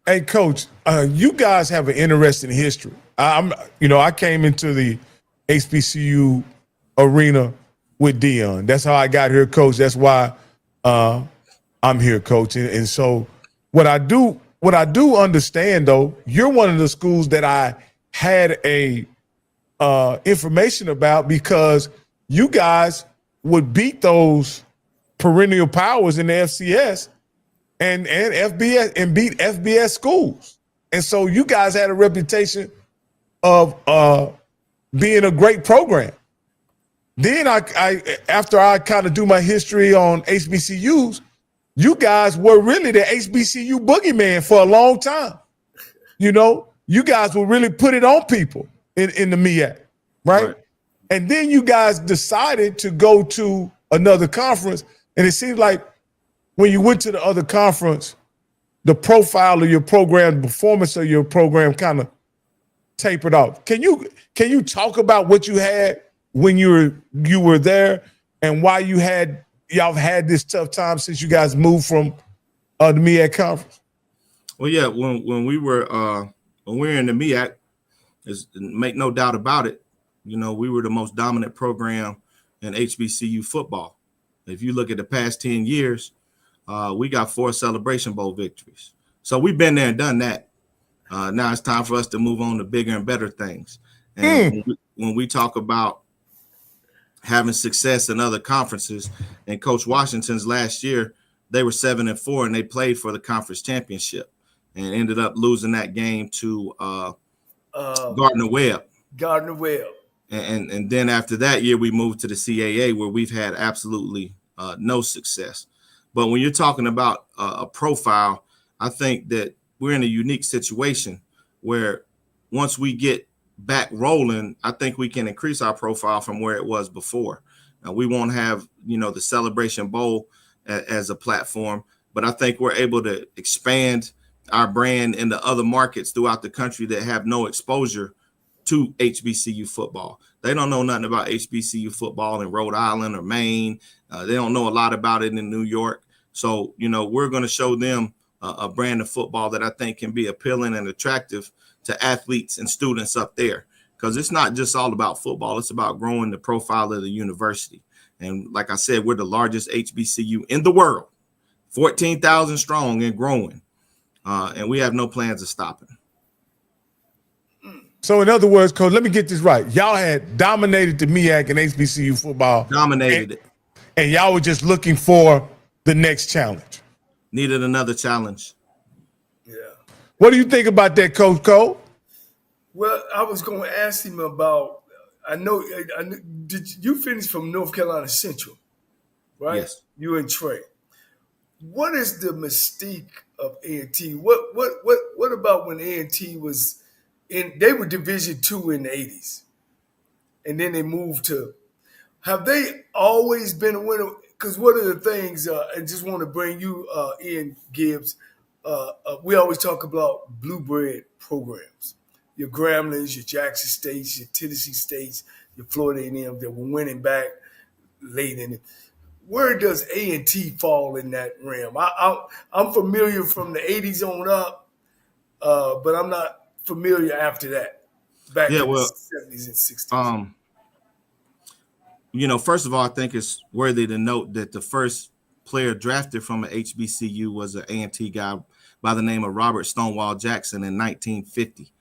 B: Hey, Coach, you guys have an interesting history. I came into the HBCU arena with Dion. That's how I got here, Coach. That's why I'm here, Coach. And so what I do understand, though, you're one of the schools that I had a information about because you guys would beat those perennial powers in the FCS and FBS and beat FBS schools. And so you guys had a reputation of being a great program. Then after I kind of do my history on HBCUs, you guys were really the HBCU boogeyman for a long time. You know, you guys will really put it on people in the MEAC, right? And then you guys decided to go to another conference, and it seems like when you went to the other conference, the profile of your program, the performance of your program kind of tapered off. Can you talk about what you had when you were there and why y'all had this tough time since you guys moved from the MEAC conference?
C: Well, yeah, when we were in the MEAC, make no doubt about it, you know, we were the most dominant program in HBCU football. If you look at the past 10 years, we got 4 Celebration Bowl victories. So we've been there and done that. Now it's time for us to move on to bigger and better things. And when we talk about having success in other conferences, and Coach Washington's last year, they were 7-4 and they played for the conference championship and ended up losing that game to Gardner-Webb. And then after that year, we moved to the CAA where we've had absolutely no success. But when you're talking about a profile, I think that we're in a unique situation where once we get back rolling, I think we can increase our profile from where it was before. Now, we won't have, you know, the Celebration Bowl as a platform, but I think we're able to expand our brand into other markets throughout the country that have no exposure to HBCU football. They don't know nothing about HBCU football in Rhode Island or Maine. They don't know a lot about it in New York. So, you know, we're going to show them a brand of football that I think can be appealing and attractive to athletes and students up there, because it's not just all about football. It's about growing the profile of the university. And like I said, we're the largest HBCU in the world, 14,000 strong and growing. And we have no plans of stopping.
B: So in other words, Coach, let me get this right. Y'all had dominated the MEAC and HBCU football.
C: Dominated it.
B: And y'all were just looking for the next challenge.
C: Needed another challenge.
A: Yeah.
B: What do you think about that, Coach Cole?
A: Well, I was going to ask him about, I know, did you finish from North Carolina Central, right?
C: Yes.
A: You and Trey. What is the mystique of A&T? What about when A&T was they were Division II in the 80s, and then they moved to, have they always been a winner? Because one of the things, I just want to bring you in, Gibbs, we always talk about blue bread programs. Your Gramblin's, your Jackson States, your Tennessee States, your Florida A&M that were winning back late in it. Where does A&T fall in that realm? I'm familiar from the 80s on up, but I'm not familiar after that, back in the 70s and 60s.
C: You know, first of all, I think it's worthy to note that the first player drafted from an HBCU was an A&T guy by the name of Robert Stonewall Jackson in 1950,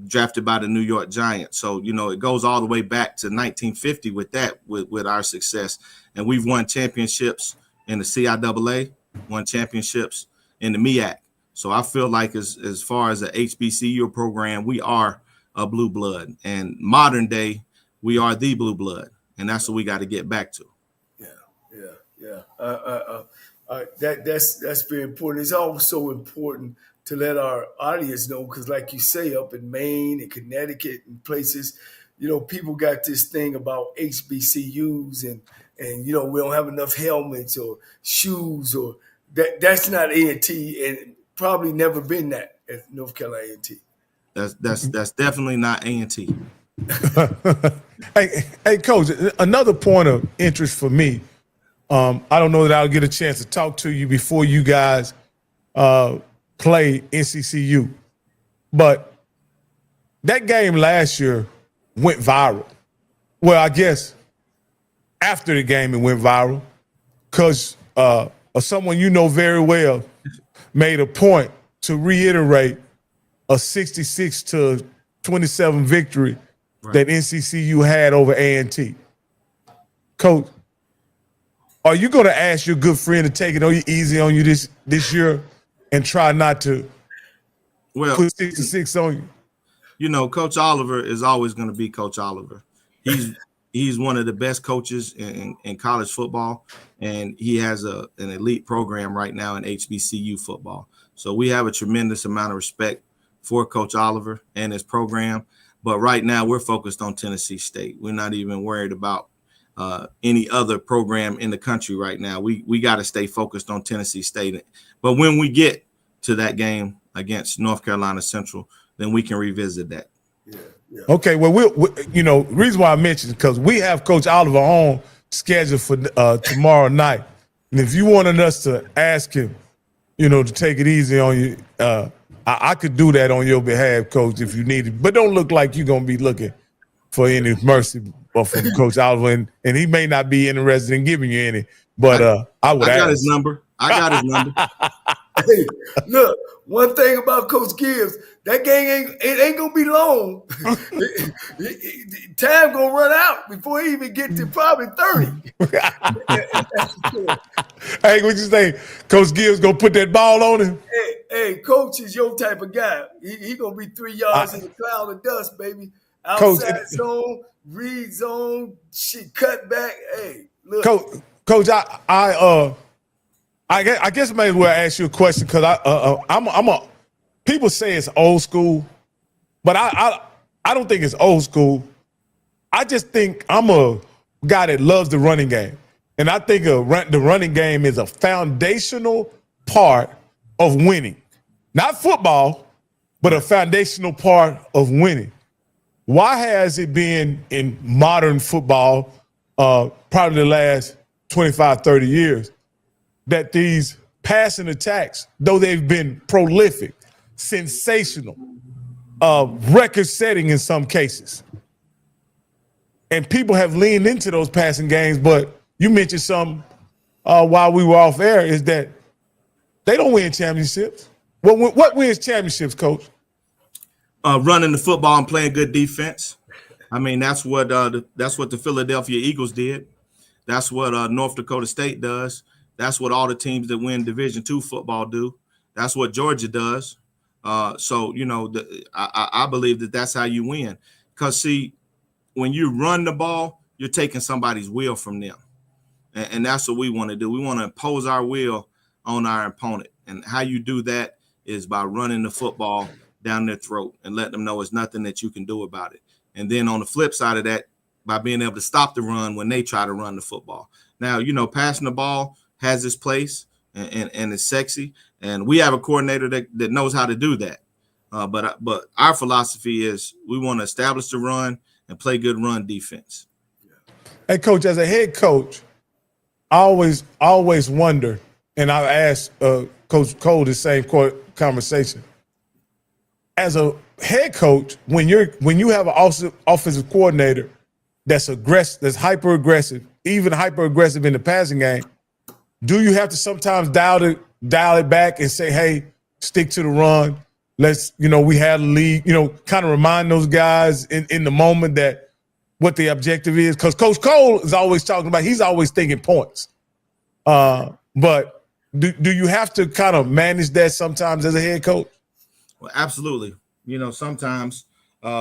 C: drafted by the New York Giants. So, you know, it goes all the way back to 1950 with that, with our success. And we've won championships in the CIAA, won championships in the MEAC. So I feel like as far as an HBCU program, we are a blue blood. And modern day, we are the blue blood, and that's what we got to get back to.
A: Yeah. That's very important. It's also important to let our audience know because, like you say, up in Maine and Connecticut and places, people got this thing about HBCUs and we don't have enough helmets or shoes or that's not A&T and probably never been that at North Carolina A&T.
C: That's definitely not A&T.
B: Hey, Coach, another point of interest for me. I don't know that I'll get a chance to talk to you before you guys play NCCU, but that game last year went viral. Well, I guess after the game it went viral because someone you know very well made a point to reiterate a 66-27 victory that NCCU had over A&T. Coach, are you going to ask your good friend to take it easy on you this year and try not to put 66 on you?
C: Coach Oliver is always going to be Coach Oliver. He's one of the best coaches in college football, and he has an elite program right now in HBCU football. So we have a tremendous amount of respect for Coach Oliver and his program. But right now we're focused on Tennessee State. We're not even worried about any other program in the country right now. We got to stay focused on Tennessee State. But when we get to that game against North Carolina Central, then we can revisit that.
B: Yeah. Okay, well, the reason why I mentioned because we have Coach Oliver on scheduled for tomorrow night. And if you wanted us to ask him, to take it easy on you, I could do that on your behalf, Coach, if you needed. But don't look like you're going to be looking for any mercy from Coach Oliver, and he may not be interested in giving you any. But I would. I
C: got his number.
A: Hey, look, one thing about Coach Gibbs, that game ain't gonna be long. Time gonna run out before he even get to probably 30.
B: Hey, what you say? Coach Gibbs gonna put that ball on him?
A: Hey, Coach is your type of guy. He gonna be 3 yards in the cloud of dust, baby. Outside zone, read zone, shit, cut back. Hey, look,
B: Coach, I guess I may as well ask you a question because people say it's old school, but I don't think it's old school. I just think I'm a guy that loves the running game, and I think the running game is a foundational part of winning, not football, but a foundational part of winning. Why has it been in modern football, probably the last 25, 30 years, that these passing attacks, though they've been prolific, sensational, record-setting in some cases, and people have leaned into those passing games, but you mentioned some while we were off air, is that they don't win championships. What wins championships, Coach?
C: Running the football and playing good defense. I mean, that's what the Philadelphia Eagles did. That's what North Dakota State does. That's what all the teams that win Division II football do. That's what Georgia does. So I believe that's how you win. Because, see, when you run the ball, you're taking somebody's will from them. And that's what we want to do. We want to impose our will on our opponent. And how you do that is by running the football down their throat and let them know it's nothing that you can do about it. And then on the flip side of that, by being able to stop the run when they try to run the football. Now, passing the ball has its place and it's sexy. And we have a coordinator that knows how to do that. But our philosophy is we want to establish the run and play good run defense.
B: Hey, Coach, as a head coach, I always wonder, and I've asked Coach Cole the same conversation. As a head coach, when you have an offensive coordinator that's aggressive, that's hyper aggressive, even hyper aggressive in the passing game, do you have to sometimes dial it back and say, hey, stick to the run? Let's, we had a lead, kind of remind those guys in the moment that what the objective is. Because Coach Cole is always talking about, he's always thinking points. But do you have to kind of manage that sometimes as a head coach?
C: Well, absolutely. Sometimes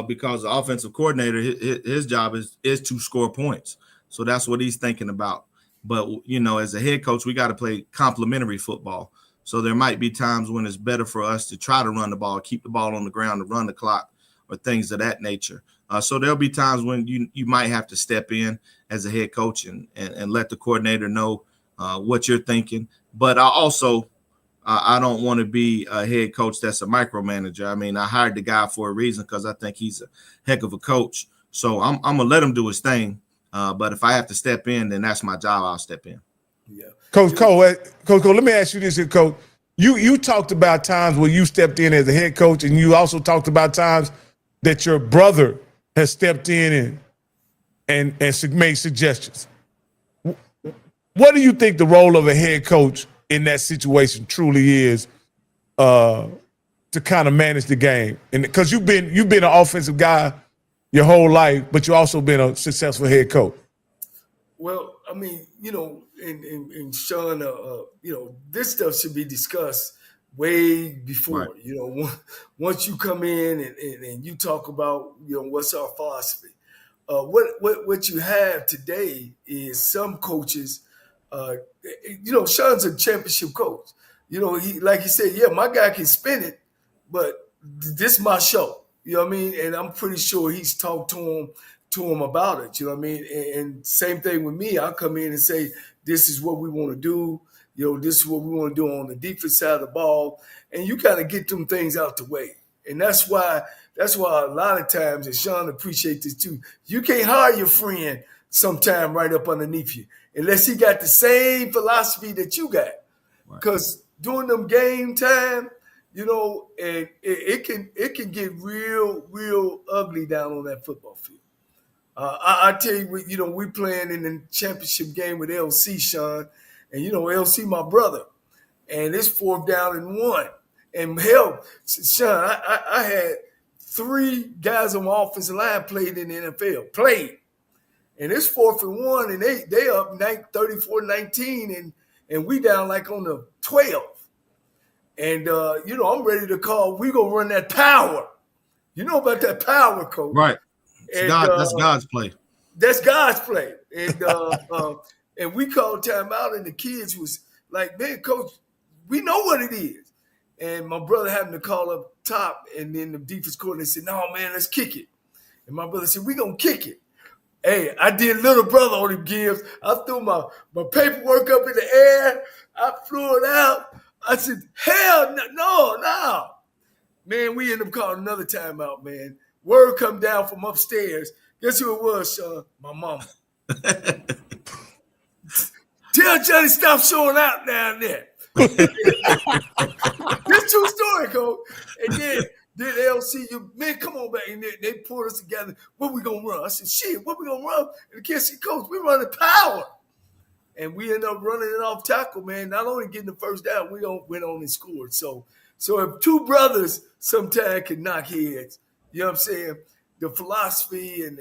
C: because the offensive coordinator, his job is to score points. So that's what he's thinking about. But, you know, as a head coach, we got to play complementary football. So there might be times when it's better for us to try to run the ball, keep the ball on the ground, to run the clock, or things of that nature. So there'll be times when you might have to step in as a head coach and let the coordinator know what you're thinking. But I don't want to be a head coach that's a micromanager. I mean, I hired the guy for a reason because I think he's a heck of a coach. So I'm going to let him do his thing. But if I have to step in, then that's my job. I'll step in.
B: Yeah. Coach Cole, let me ask you this here, Coach. You talked about times where you stepped in as a head coach, and you also talked about times that your brother has stepped in and made suggestions. What do you think the role of a head coach in that situation truly is to kind of manage the game? And because you've been an offensive guy your whole life, but you also been a successful head coach.
A: Well, I mean, you know, and Shawn, you know, this stuff should be discussed way before. Right. You know, once you come in and you talk about, you know, what's our philosophy. What you have today is some coaches. You know, Shawn's a championship coach. You know, like he said, yeah, my guy can spin it, but this is my show. You know what I mean? And I'm pretty sure he's talked to him about it. You know what I mean? And same thing with me. I'll come in and say, this is what we want to do. You know, this is what we want to do on the defense side of the ball. And you got to get them things out the way. And that's why a lot of times, and Shawn appreciates this too, you can't hire your friend sometime right up underneath you unless he got the same philosophy that you got. Because during them game time, you know, and it can get real ugly down on that football field. I tell you, you know, we playing in the championship game with LC, Shawn, and you know, LC my brother, and it's 4th down and 1. And hell, Shawn, I had 3 guys on my offensive line played in the NFL, and it's 4th and 1, and they up 34-19, and we down like on the 12. And, you know, I'm ready to call. We're going to run that power. You know about that power, Coach.
C: Right. That's God's play.
A: That's God's play. And and we called timeout, and the kids was like, man, Coach, we know what it is. And my brother happened to call up top, and then the defense coordinator said, no, man, let's kick it. And my brother said, we're going to kick it. Hey, I did little brother on him, Gibbs. I threw my paperwork up in the air. I flew it out. I said, hell no. Man, we ended up calling another timeout, man. Word come down from upstairs. Guess who it was, Shawn? My mama. Tell Johnnie stop showing out down there. This true story, Coach. And then LC, man, come on back. And they pulled us together. What we going to run? I said, shit, what we going to run? And the kid said, Coach, we running power. And we end up running it off tackle, man. Not only getting the first down, we went on and scored. So if 2 brothers sometimes can knock heads, you know what I'm saying? The philosophy and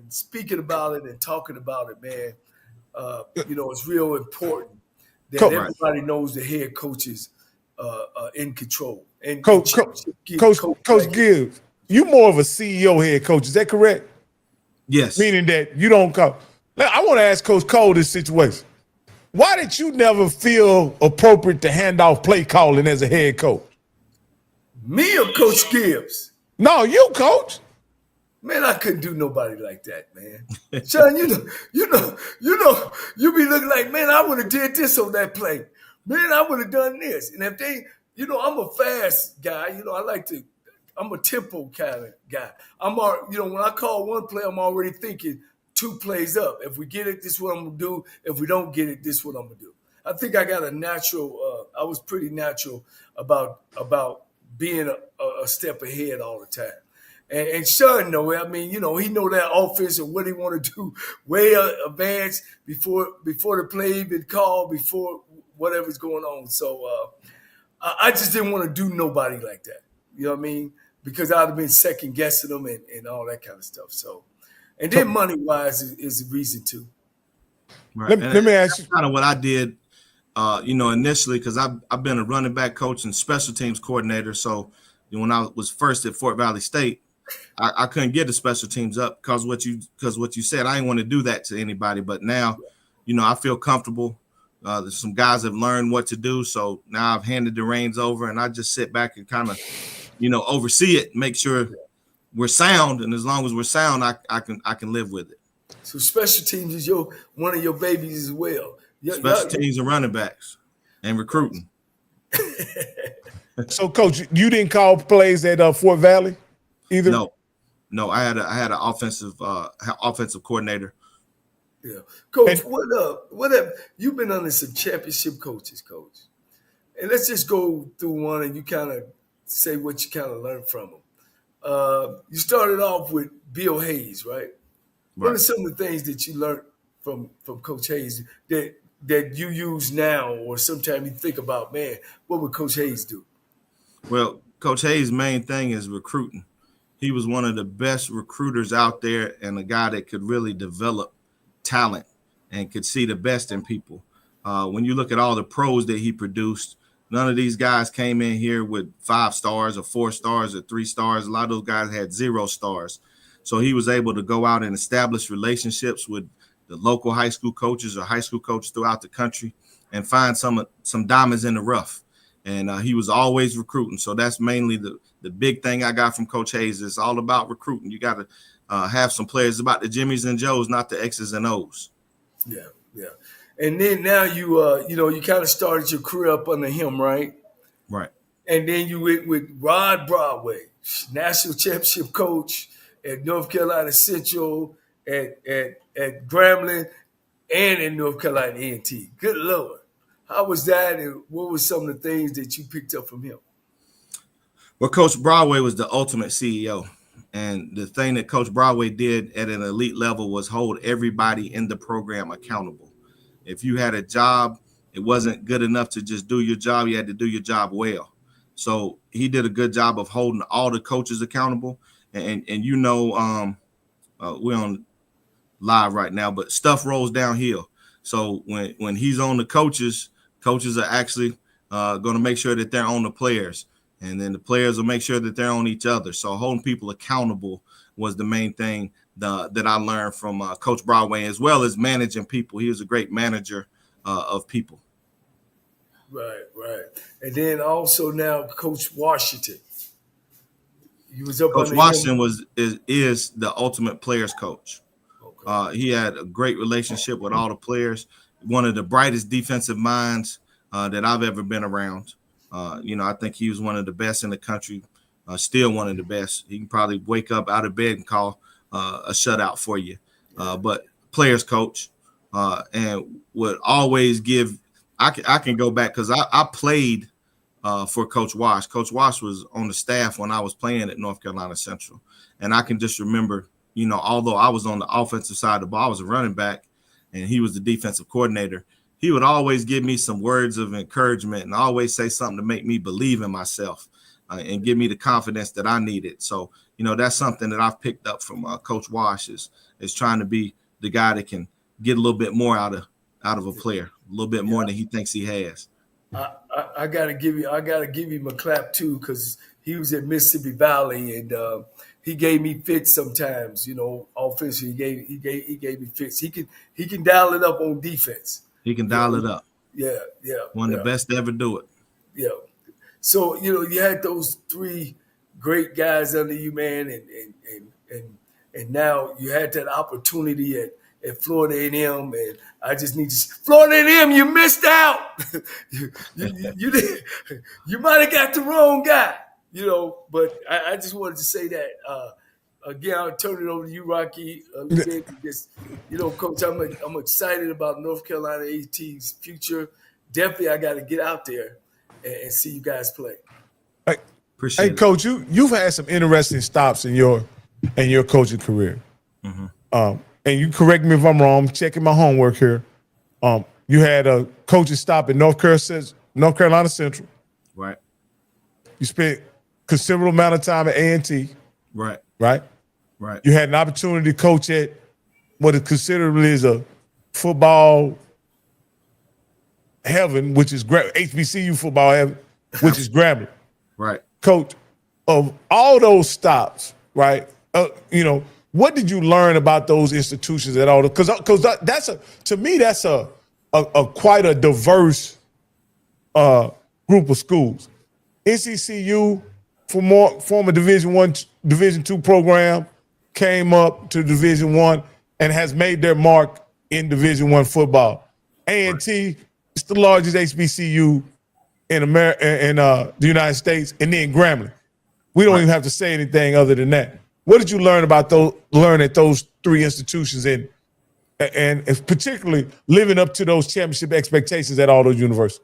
A: speaking about it and talking about it, man, you know, it's real important that everybody knows the head coaches are in control. And
B: Coach Gibbs, you more of a CEO head coach. Is that correct?
C: Yes.
B: Meaning that you don't call. I want to ask Coach Cole this situation. Why did you never feel appropriate to hand off play calling as a head coach?
A: Me or Coach Gibbs?
B: No, you, Coach.
A: Man, I couldn't do nobody like that, man. Shawn, you be looking like, man, I would have did this on that play. Man, I would have done this. And if they, you know, I'm a fast guy. You know, I'm a tempo kind of guy. You know, when I call one play, I'm already thinking 2 plays up. If we get it, this is what I'm going to do. If we don't get it, this is what I'm going to do. I think I got a natural, I was pretty natural about being a step ahead all the time. And Shawn know it. I mean, you know, he know that offense and what he want to do way advanced before the play even called, before whatever's going on. So I just didn't want to do nobody like that. You know what I mean? Because I'd have been second guessing them and all that kind of stuff. So, and then money wise is the reason too.
C: Right.
B: Let me ask you
C: kind of what I did. You know, initially, because I've been a running back coach and special teams coordinator. So when I was first at Fort Valley State, I couldn't get the special teams up because what you said. I didn't want to do that to anybody. But now, I feel comfortable. Some guys have learned what to do, so now I've handed the reins over, and I just sit back and kind of, oversee it, make sure we're sound, and as long as we're sound, I can live with it.
A: So special teams is one of your babies as well.
C: Special teams and running backs and recruiting.
B: So, Coach, you didn't call plays at Fort Valley either?
C: No. I had an offensive coordinator.
A: Yeah, Coach. What up? You've been under some championship coaches, Coach, and let's just go through one, and you kind of say what you kind of learned from them. You started off with Bill Hayes, right? What are some of the things that you learned from Coach Hayes that you use now, or sometimes you think about, man, what would Coach Hayes do?
C: Well, Coach Hayes' main thing is recruiting. He was one of the best recruiters out there, and a guy that could really develop talent and could see the best in people. When you look at all the pros that he produced, none of these guys came in here with 5 stars or 4 stars or 3 stars. A lot of those guys had 0 stars. So he was able to go out and establish relationships with the local high school coaches or high school coaches throughout the country and find some diamonds in the rough. And he was always recruiting. So that's mainly the big thing I got from Coach Hayes. It's all about recruiting. You got to have some players about the Jimmies and Joes, not the X's and O's.
A: Yeah. And then now you kind of started your career up under him, right?
C: Right.
A: And then you went with Rod Broadway, national championship coach at North Carolina Central, at Grambling, and in North Carolina A&T. Good Lord. How was that, and what were some of the things that you picked up from him?
C: Well, Coach Broadway was the ultimate CEO. And the thing that Coach Broadway did at an elite level was hold everybody in the program accountable. If you had a job, it wasn't good enough to just do your job. You had to do your job well. So he did a good job of holding all the coaches accountable. And we're on live right now, but stuff rolls downhill. So when he's on the coaches are actually going to make sure that they're on the players. And then the players will make sure that they're on each other. So holding people accountable was the main thing that I learned from Coach Broadway, as well as managing people. He was a great manager of people.
A: Right. And then also now Coach Washington. You was up
C: Coach
A: under
C: Washington
A: him.
C: is the ultimate players coach. Okay. He had a great relationship with all the players. One of the brightest defensive minds that I've ever been around. I think he was one of the best in the country, still one of the best. He can probably wake up out of bed and call a shutout for you. But players coach and would always give – I can go back because I played for Coach Wash. Coach Wash was on the staff when I was playing at North Carolina Central. And I can just remember, although I was on the offensive side of the ball, I was a running back, and he was the defensive coordinator. He would always give me some words of encouragement and always say something to make me believe in myself and give me the confidence that I needed. So, that's something that I've picked up from Coach Wash is trying to be the guy that can get a little bit more out of a player, a little bit more than he thinks he has.
A: I gotta give him a clap too, because he was at Mississippi Valley and he gave me fits sometimes. Offensively, he gave me fits. He can dial it up on defense.
C: He can dial it up.
A: Yeah.
C: One of the best to ever do it.
A: Yeah. So, you had those 3 great guys under you, man, and now you had that opportunity at Florida A&M, and I just need to – Florida A&M, you missed out. you might have got the wrong guy, but I just wanted to say that. Again, I'll turn it over to you, Rocky. Because, Coach, I'm excited about North Carolina AT's future. Definitely, I got to get out there and see you guys play.
C: Appreciate it.
B: Coach, you've had some interesting stops in your coaching career. Mm-hmm. And you correct me if I'm wrong. I'm checking my homework here. You had a coaching stop in North Carolina Central.
C: Right.
B: You spent considerable amount of time at A&T.
C: Right.
B: Right. You had an opportunity to coach at what is considerably is a football heaven, which is HBCU football heaven, which is Grambling.
C: Right.
B: Coach, of all those stops, right? What did you learn about those institutions at all? Because that's to me that's a quite a diverse group of schools. NCCU, former Division II program, came up to Division I and has made their mark in Division I football. A&T is the largest HBCU in America, in the United States, and then Grambling. We don't even have to say anything other than that. What did you learn about at those three institutions, and particularly living up to those championship expectations at all those universities?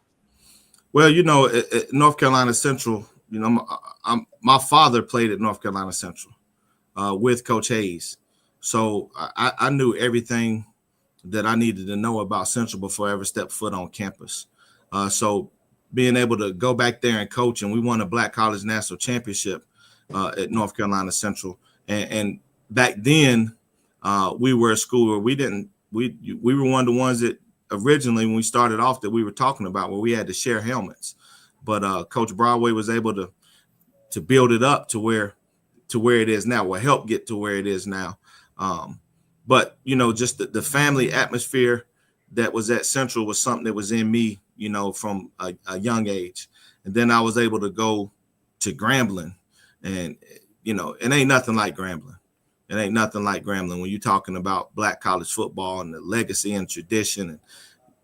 C: Well, at North Carolina Central, my father played at North Carolina Central with Coach Hayes. So I knew everything that I needed to know about Central before I ever stepped foot on campus. So being able to go back there and coach, and we won a Black College National Championship at North Carolina Central. And back then, we were a school where we were one of the ones that originally, when we started off, that we were talking about, where we had to share helmets. But Coach Broadway was able to build it up to where it is now, or help get to where it is now. But just the family atmosphere that was at Central was something that was in me, from a young age. And then I was able to go to Grambling, and it ain't nothing like Grambling. It ain't nothing like Grambling when you're talking about Black college football and the legacy and tradition, and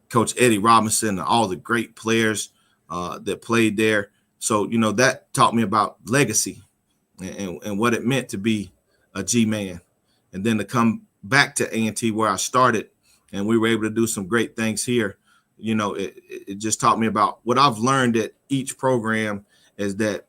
C: Coach Eddie Robinson and all the great players that played there. So, that taught me about legacy and what it meant to be a G-man. And then to come back to A&T where I started, and we were able to do some great things here, it just taught me about what I've learned at each program is that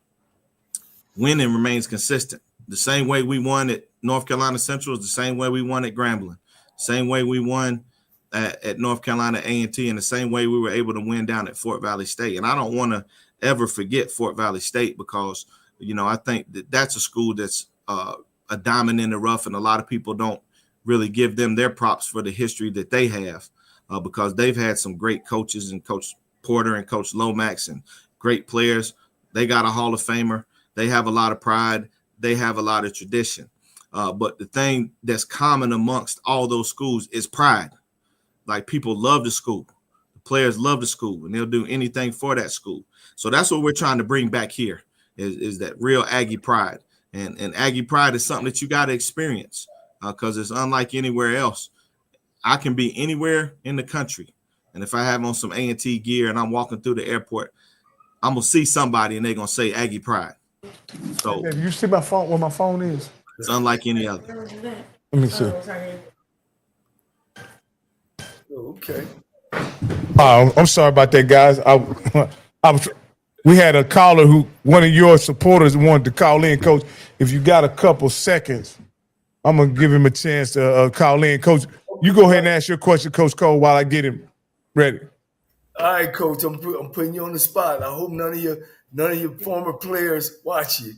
C: winning remains consistent. The same way we won at North Carolina Central is the same way we won at Grambling, same way we won at North Carolina A&T, and the same way we were able to win down at Fort Valley State. And I don't want to ever forget Fort Valley State, because, I think that's a school that's a diamond in the rough, and a lot of people don't really give them their props for the history that they have, because they've had some great coaches, and Coach Porter and Coach Lomax, and great players. They got a Hall of Famer. They have a lot of pride. They have a lot of tradition. But the thing that's common amongst all those schools is pride. Like, people love the school. The players love the school, and they'll do anything for that school. So that's what we're trying to bring back here is that real Aggie pride. And Aggie pride is something that you got to experience, because it's unlike anywhere else. I can be anywhere in the country, and if I have on some A&T gear and I'm walking through the airport, I'm going to see somebody and they're going to say Aggie pride. So
B: you see my phone, where my phone is?
C: It's unlike any other.
B: Let me see.
A: Okay.
B: I'm sorry about that, guys. We had a caller one of your supporters wanted to call in. Coach, if you got a couple seconds, I'm going to give him a chance to call in. Coach, you go ahead and ask your question, Coach Cole, while I get him ready.
A: All right, Coach, I'm putting you on the spot. I hope none of your former players watch you.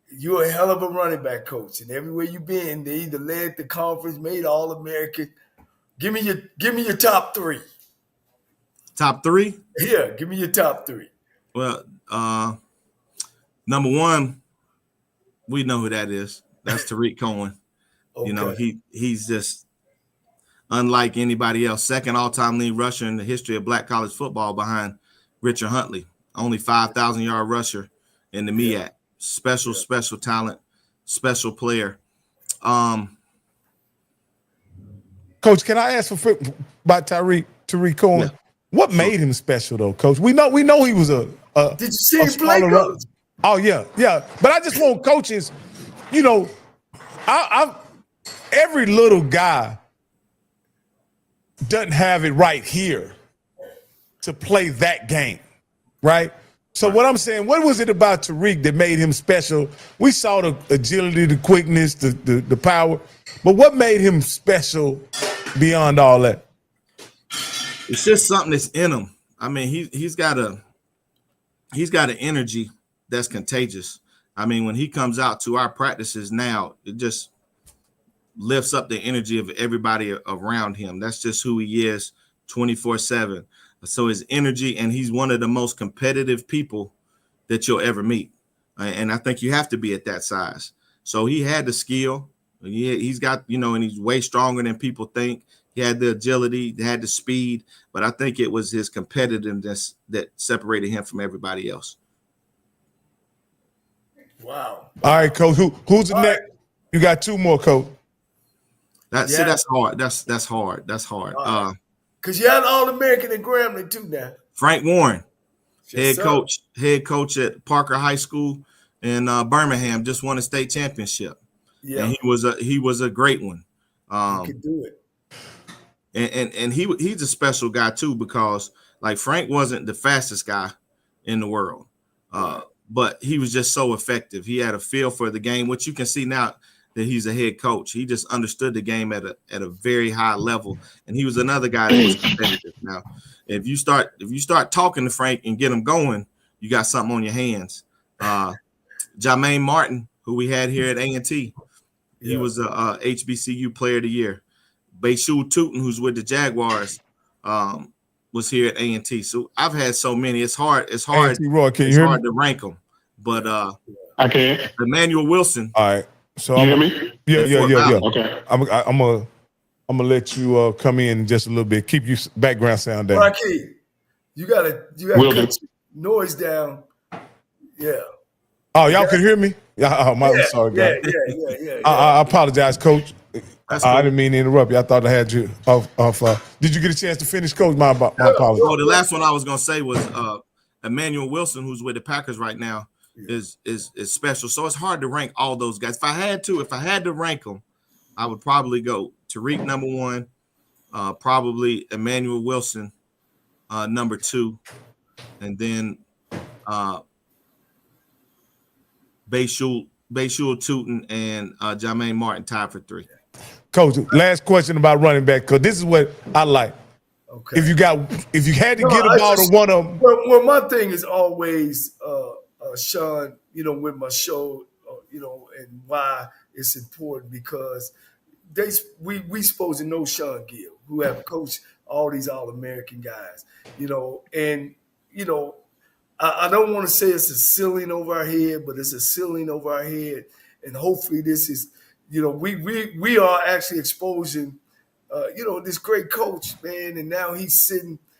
A: You're a hell of a running back, Coach, and everywhere you've been, they either led the conference, made All-American. Give me your top three.
C: Top three?
A: Yeah, give me your top three.
C: Well, number one, we know who that is. That's Tariq Cohen. Okay. He's just unlike anybody else. Second all-time lead rusher in the history of Black college football, behind Richard Huntley. Only 5,000-yard rusher in the MEAC. Special talent, special player.
B: Coach, can I ask about Tariq Cohen? Yeah. What made him special, though, Coach? We know he was a
A: Did you see him play, Coach?
B: Oh yeah. But I just want coaches. Every little guy doesn't have it right here to play that game, right? So what I'm saying, what was it about Tariq that made him special? We saw the agility, the quickness, the power, but what made him special beyond all that?
C: It's just something that's in him. I mean, he's got an energy that's contagious. I mean, when he comes out to our practices now, it just lifts up the energy of everybody around him. That's just who he is 24/7. So his energy, and he's one of the most competitive people that you'll ever meet. And I think you have to be at that size. So he had the skill, Yeah, he's got, and he's way stronger than people think. He had the agility, he had the speed, but I think it was his competitiveness that separated him from everybody else.
A: Wow.
B: All right, Coach. Who's the next? Right. You got 2 more, Coach.
C: See, that's hard. That's hard. That's hard.
A: Because you had All-American in Grambling too now.
C: Frank Warren, head coach at Parker High School in Birmingham, just won a state championship. Yeah, and he was a great one.
A: He could do it.
C: And he's a special guy too, because like Frank wasn't the fastest guy in the world, but he was just so effective. He had a feel for the game, which you can see now that he's a head coach. He just understood the game at a very high level, and he was another guy that was competitive. Now, if you start talking to Frank and get him going, you got something on your hands. Jermaine Martin, who we had here at A&T, he was a HBCU Player of the Year. Bayshul Tootin, who's with the Jaguars, was here at A&T. So I've had so many. It's hard. It's hard.
B: Roy, can you hear
C: hard
B: me?
C: to rank them. But
D: I can.
C: Emmanuel Wilson.
B: All right. So
D: you hear me?
B: Yeah.
D: Okay.
B: I'm gonna let you come in just a little bit. Keep your background sound down.
A: Rocky, you gotta cut noise down. Yeah.
B: Oh, y'all can hear me? Yeah. I'm sorry, guys.
A: Yeah.
B: I apologize, Coach.
C: Cool.
B: I didn't mean to interrupt you. I thought I had you off. Did you get a chance to finish, Coach? My apologies.
C: Oh, the last one I was gonna say was Emmanuel Wilson, who's with the Packers right now, is special. So it's hard to rank all those guys. If I had to rank them, I would probably go Tariq number 1, probably Emmanuel Wilson number 2, and then Bayshul Tootin and Jermaine Martin tied for 3.
B: Coach, last question about running back, because this is what I like.
A: Okay.
B: If you had to get a ball to one of them.
A: Well, my thing is always, Shawn, with my show, and why it's important, because we supposed to know Shawn Gibbs, who have coached all these All-American guys, and I don't want to say it's a ceiling over our head, but it's a ceiling over our head, and hopefully this is, we are actually exposing, this great coach, man, and now he's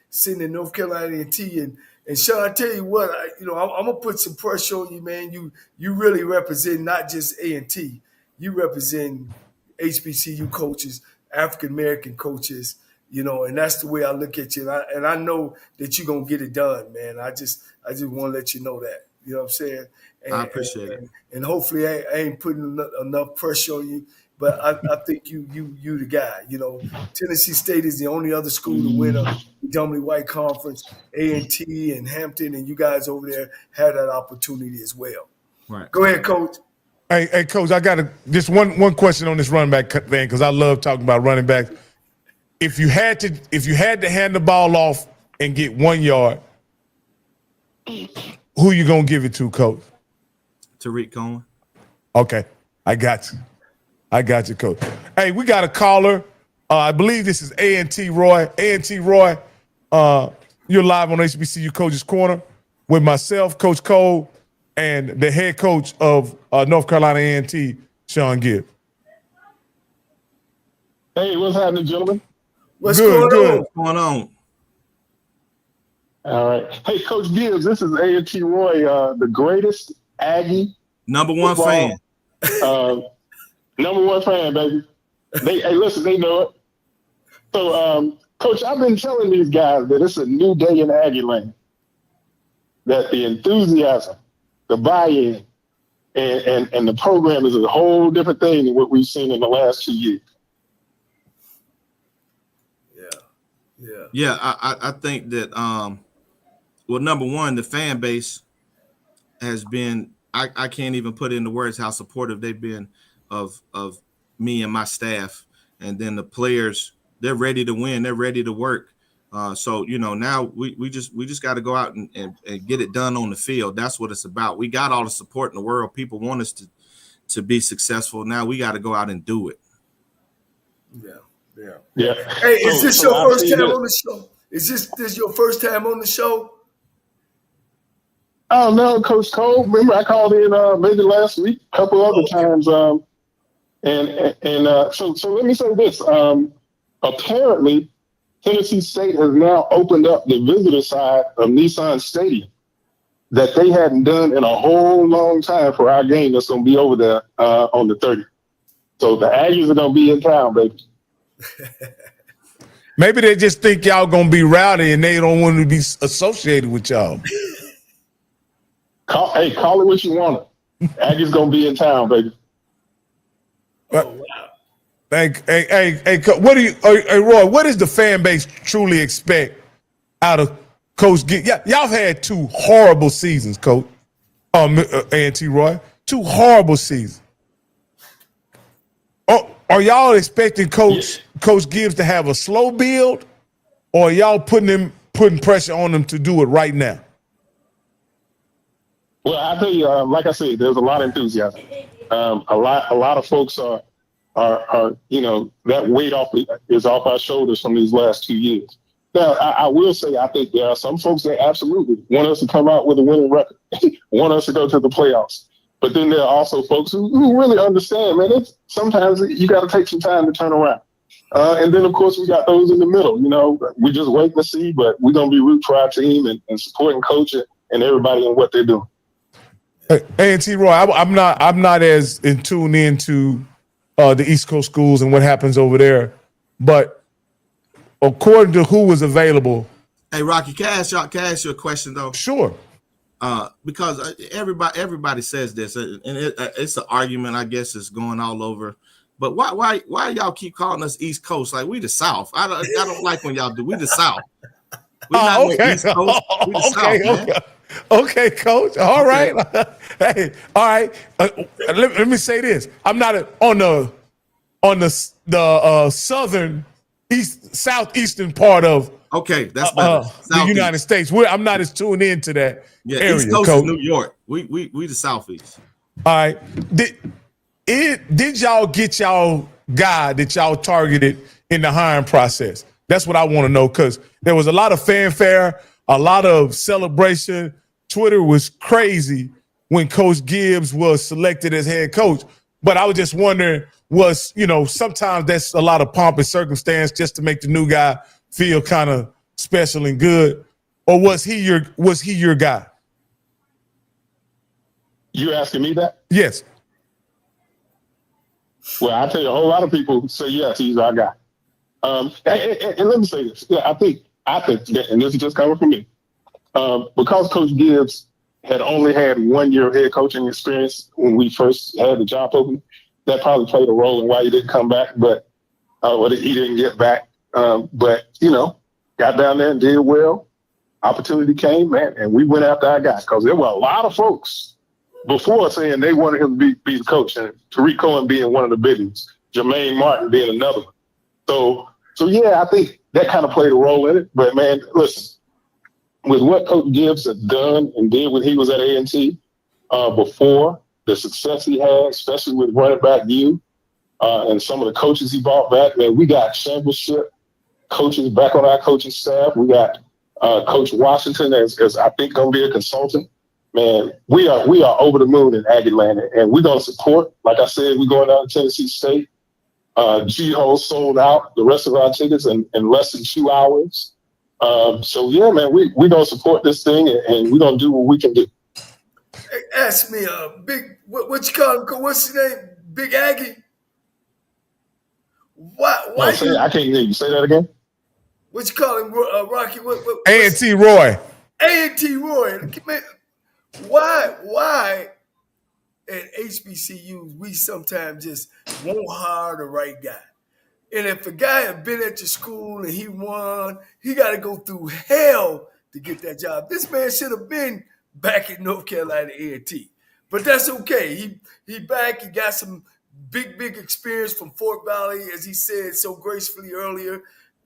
A: sitting in North Carolina A&T, and Shawn, I tell you what, I'm gonna put some pressure on you, man. You really represent not just A&T, you represent HBCU coaches, African American coaches, and that's the way I look at you, and I know that you're gonna get it done, man. I just want to let you know that. You know what I'm saying? And,
C: I appreciate it.
A: And hopefully I ain't putting enough pressure on you, but I think you the guy. Tennessee State is the only other school to win a predominantly white conference. A&T and Hampton and you guys over there had that opportunity as well.
C: Right.
A: Go ahead, Coach.
B: Hey, Coach, I got just one question on this running back thing, because I love talking about running backs. If you had to hand the ball off and get 1 yard, who you gonna give it to, Coach?
C: Tariq Cohen.
B: Okay, I got you, Coach. Hey, we got a caller. I believe this is A&T Roy. A&T Roy, you're live on HBCU Coaches Corner with myself, Coach Cole, and the head coach of North Carolina A&T, Shawn Gibbs.
D: Hey, what's happening, gentlemen?
A: What's going
C: on?
D: All right. Hey, Coach Gibbs, this is A&T Roy, the greatest Aggie.
C: Number 1 fan.
D: Number 1 fan, baby. Hey, listen, they know it. So, Coach, I've been telling these guys that it's a new day in Aggie land. That the enthusiasm, the buy-in, and the program is a whole different thing than what we've seen in the last 2 years.
C: Yeah. I think that well, number 1, the fan base has been, I can't even put into words how supportive they've been of me and my staff. And then the players, they're ready to win, they're ready to work. So now we just got to go out and get it done on the field. That's what it's about. We got all the support in the world. People want us to be successful. Now we got to go out and do it.
A: Yeah. Hey, is this your first time on the show? Is this your first time on the show?
D: Oh no, Coach Cole. Remember I called in maybe last week, a couple other times. So let me say this. Apparently, Tennessee State has now opened up the visitor side of Nissan Stadium that they hadn't done in a whole long time for our game that's going to be over there on the 30th. So the Aggies are going to be in town, baby.
B: Maybe they just think y'all going to be rowdy and they don't want to be associated with y'all.
D: Call it what you want. Aggies going to be in town, baby.
B: Oh, wow. Hey, what do you, Roy? What does the fan base truly expect out of Coach Gibbs? Y'all had 2 horrible seasons, Coach. A&T Roy, 2 horrible seasons. Oh, are y'all expecting Coach Gibbs to have a slow build, or are y'all putting pressure on him to do it right now?
D: Well, I tell you, like I said, there's a lot of enthusiasm. A lot of folks are that weight is off our shoulders from these last 2 years. Now, I will say, I think there are some folks that absolutely want us to come out with a winning record, want us to go to the playoffs. But then there are also folks who really understand, man, sometimes you got to take some time to turn around. And then, of course, we got those in the middle. We just wait to see, but we're going to be rooting for our team and supporting coach and everybody in what they're doing.
B: A&T Roy, I'm not as in tune into the East Coast schools and what happens over there, but according to who was available.
C: Hey, Rocky, can I ask you a question though?
B: Sure.
C: Because everybody says this, and it's an argument, I guess, is going all over. But why y'all keep calling us East Coast? Like we the South. I don't like when y'all do. We the South. We not
B: okay.
C: East Coast. We the South, man.
B: Okay, Coach. All right. Hey, all right. Let me say this. I'm not on the southern southeastern part of
C: that's
B: the United States. I'm not as tuned into that area.
C: East Coast
B: Coach.
C: is New York. We the Southeast.
B: All right. Did y'all get y'all guy that y'all targeted in the hiring process? That's what I want to know, because there was a lot of fanfare, a lot of celebration. Twitter was crazy when Coach Gibbs was selected as head coach. But I was just wondering, sometimes that's a lot of pomp and circumstance just to make the new guy feel kind of special and good. Or was he your guy?
D: You asking me that?
B: Yes.
D: Well, I tell you, a whole lot of people say yes, he's our guy. And let me say this. Yeah, I think, and this is just coming from me, because Coach Gibbs had only had 1 year of head coaching experience when we first had the job open, that probably played a role in why he didn't come back, but he didn't get back. But got down there and did well. Opportunity came, man, and we went after our guy, because there were a lot of folks before saying they wanted him to be the coach, and Tariq Cohen being one of the big ones, Jermaine Martin being another one. So yeah, I think that kind of played a role in it. But man, listen, with what Coach Gibbs had done and did when he was at A&T before, the success he had, especially with running back you and some of the coaches he brought back, man, we got championship coaches back on our coaching staff. We got Coach Washington as I think going to be a consultant. Man, we are over the moon in Aggie land, and we're going to support. Like I said, we're going down to Tennessee State. G-Ho sold out the rest of our tickets in less than 2 hours. So yeah, man, we're going to support this thing, and we're going to do what we can do.
A: Hey, ask me, what you call him? What's his name? Big Aggie? Why
D: I can't hear you. Say that again.
A: What you call him, Rocky?
B: A&T Roy.
A: A&T Roy. Man, why at HBCUs we sometimes just won't hire the right guy? And if a guy had been at your school and he won, he got to go through hell to get that job. This man should have been back in North Carolina A&T. But that's okay. He back. He got some big experience from Fort Valley, as he said so gracefully earlier.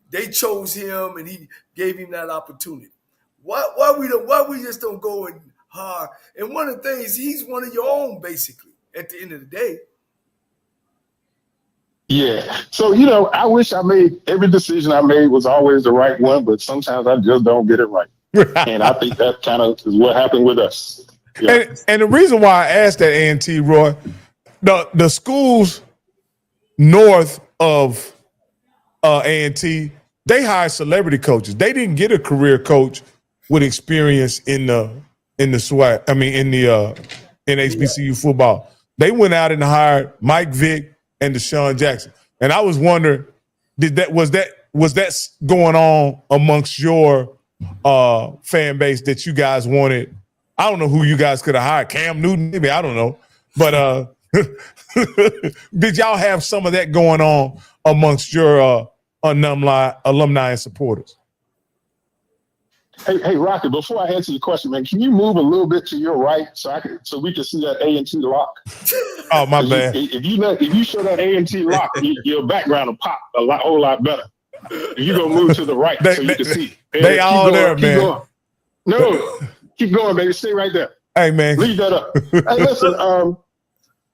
A: They chose him, and he gave him that opportunity. Why we just don't go and hire? And one of the things, he's one of your own, basically, at the end of the day.
D: Yeah. So, I wish every decision I made was always the right one, but sometimes I just don't get it right. And I think that kind of is what happened with us. Yeah.
B: And the reason why I asked that, A&T Roy, the schools north of A&T, they hired celebrity coaches. They didn't get a career coach with experience in the SWAC. I mean, in HBCU football. They went out and hired Mike Vick and Deshaun Jackson. And I was wondering, was that going on amongst your fan base that you guys wanted? I don't know who you guys could have hired. Cam Newton, maybe, I don't know. But did y'all have some of that going on amongst your alumni and supporters?
D: Hey, Rocky, before I answer your question, man, can you move a little bit to your right so we can see that A&T lock?
B: Oh, my bad.
D: If you show that A&T lock, your background will pop a whole lot better. You gonna move to the right so you can see.
B: They all going, there, man.
D: Going. No, keep going, baby. Stay right there.
B: Hey, man,
D: leave that up. Hey, listen.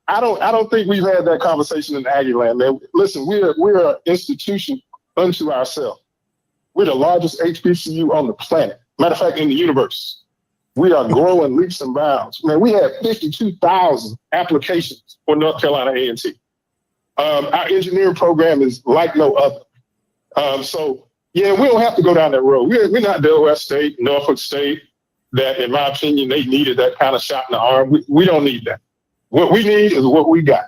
D: I don't think we've had that conversation in Aggie land, man. Listen, we're an institution unto ourselves. We're the largest HBCU on the planet. Matter of fact, in the universe. We are growing leaps and bounds. Man, we had 52,000 applications for North Carolina A&T. Our engineering program is like no other. So, yeah, we don't have to go down that road. We're not Delaware State, Norfolk State, that, in my opinion, they needed that kind of shot in the arm. We don't need that. What we need is what we got.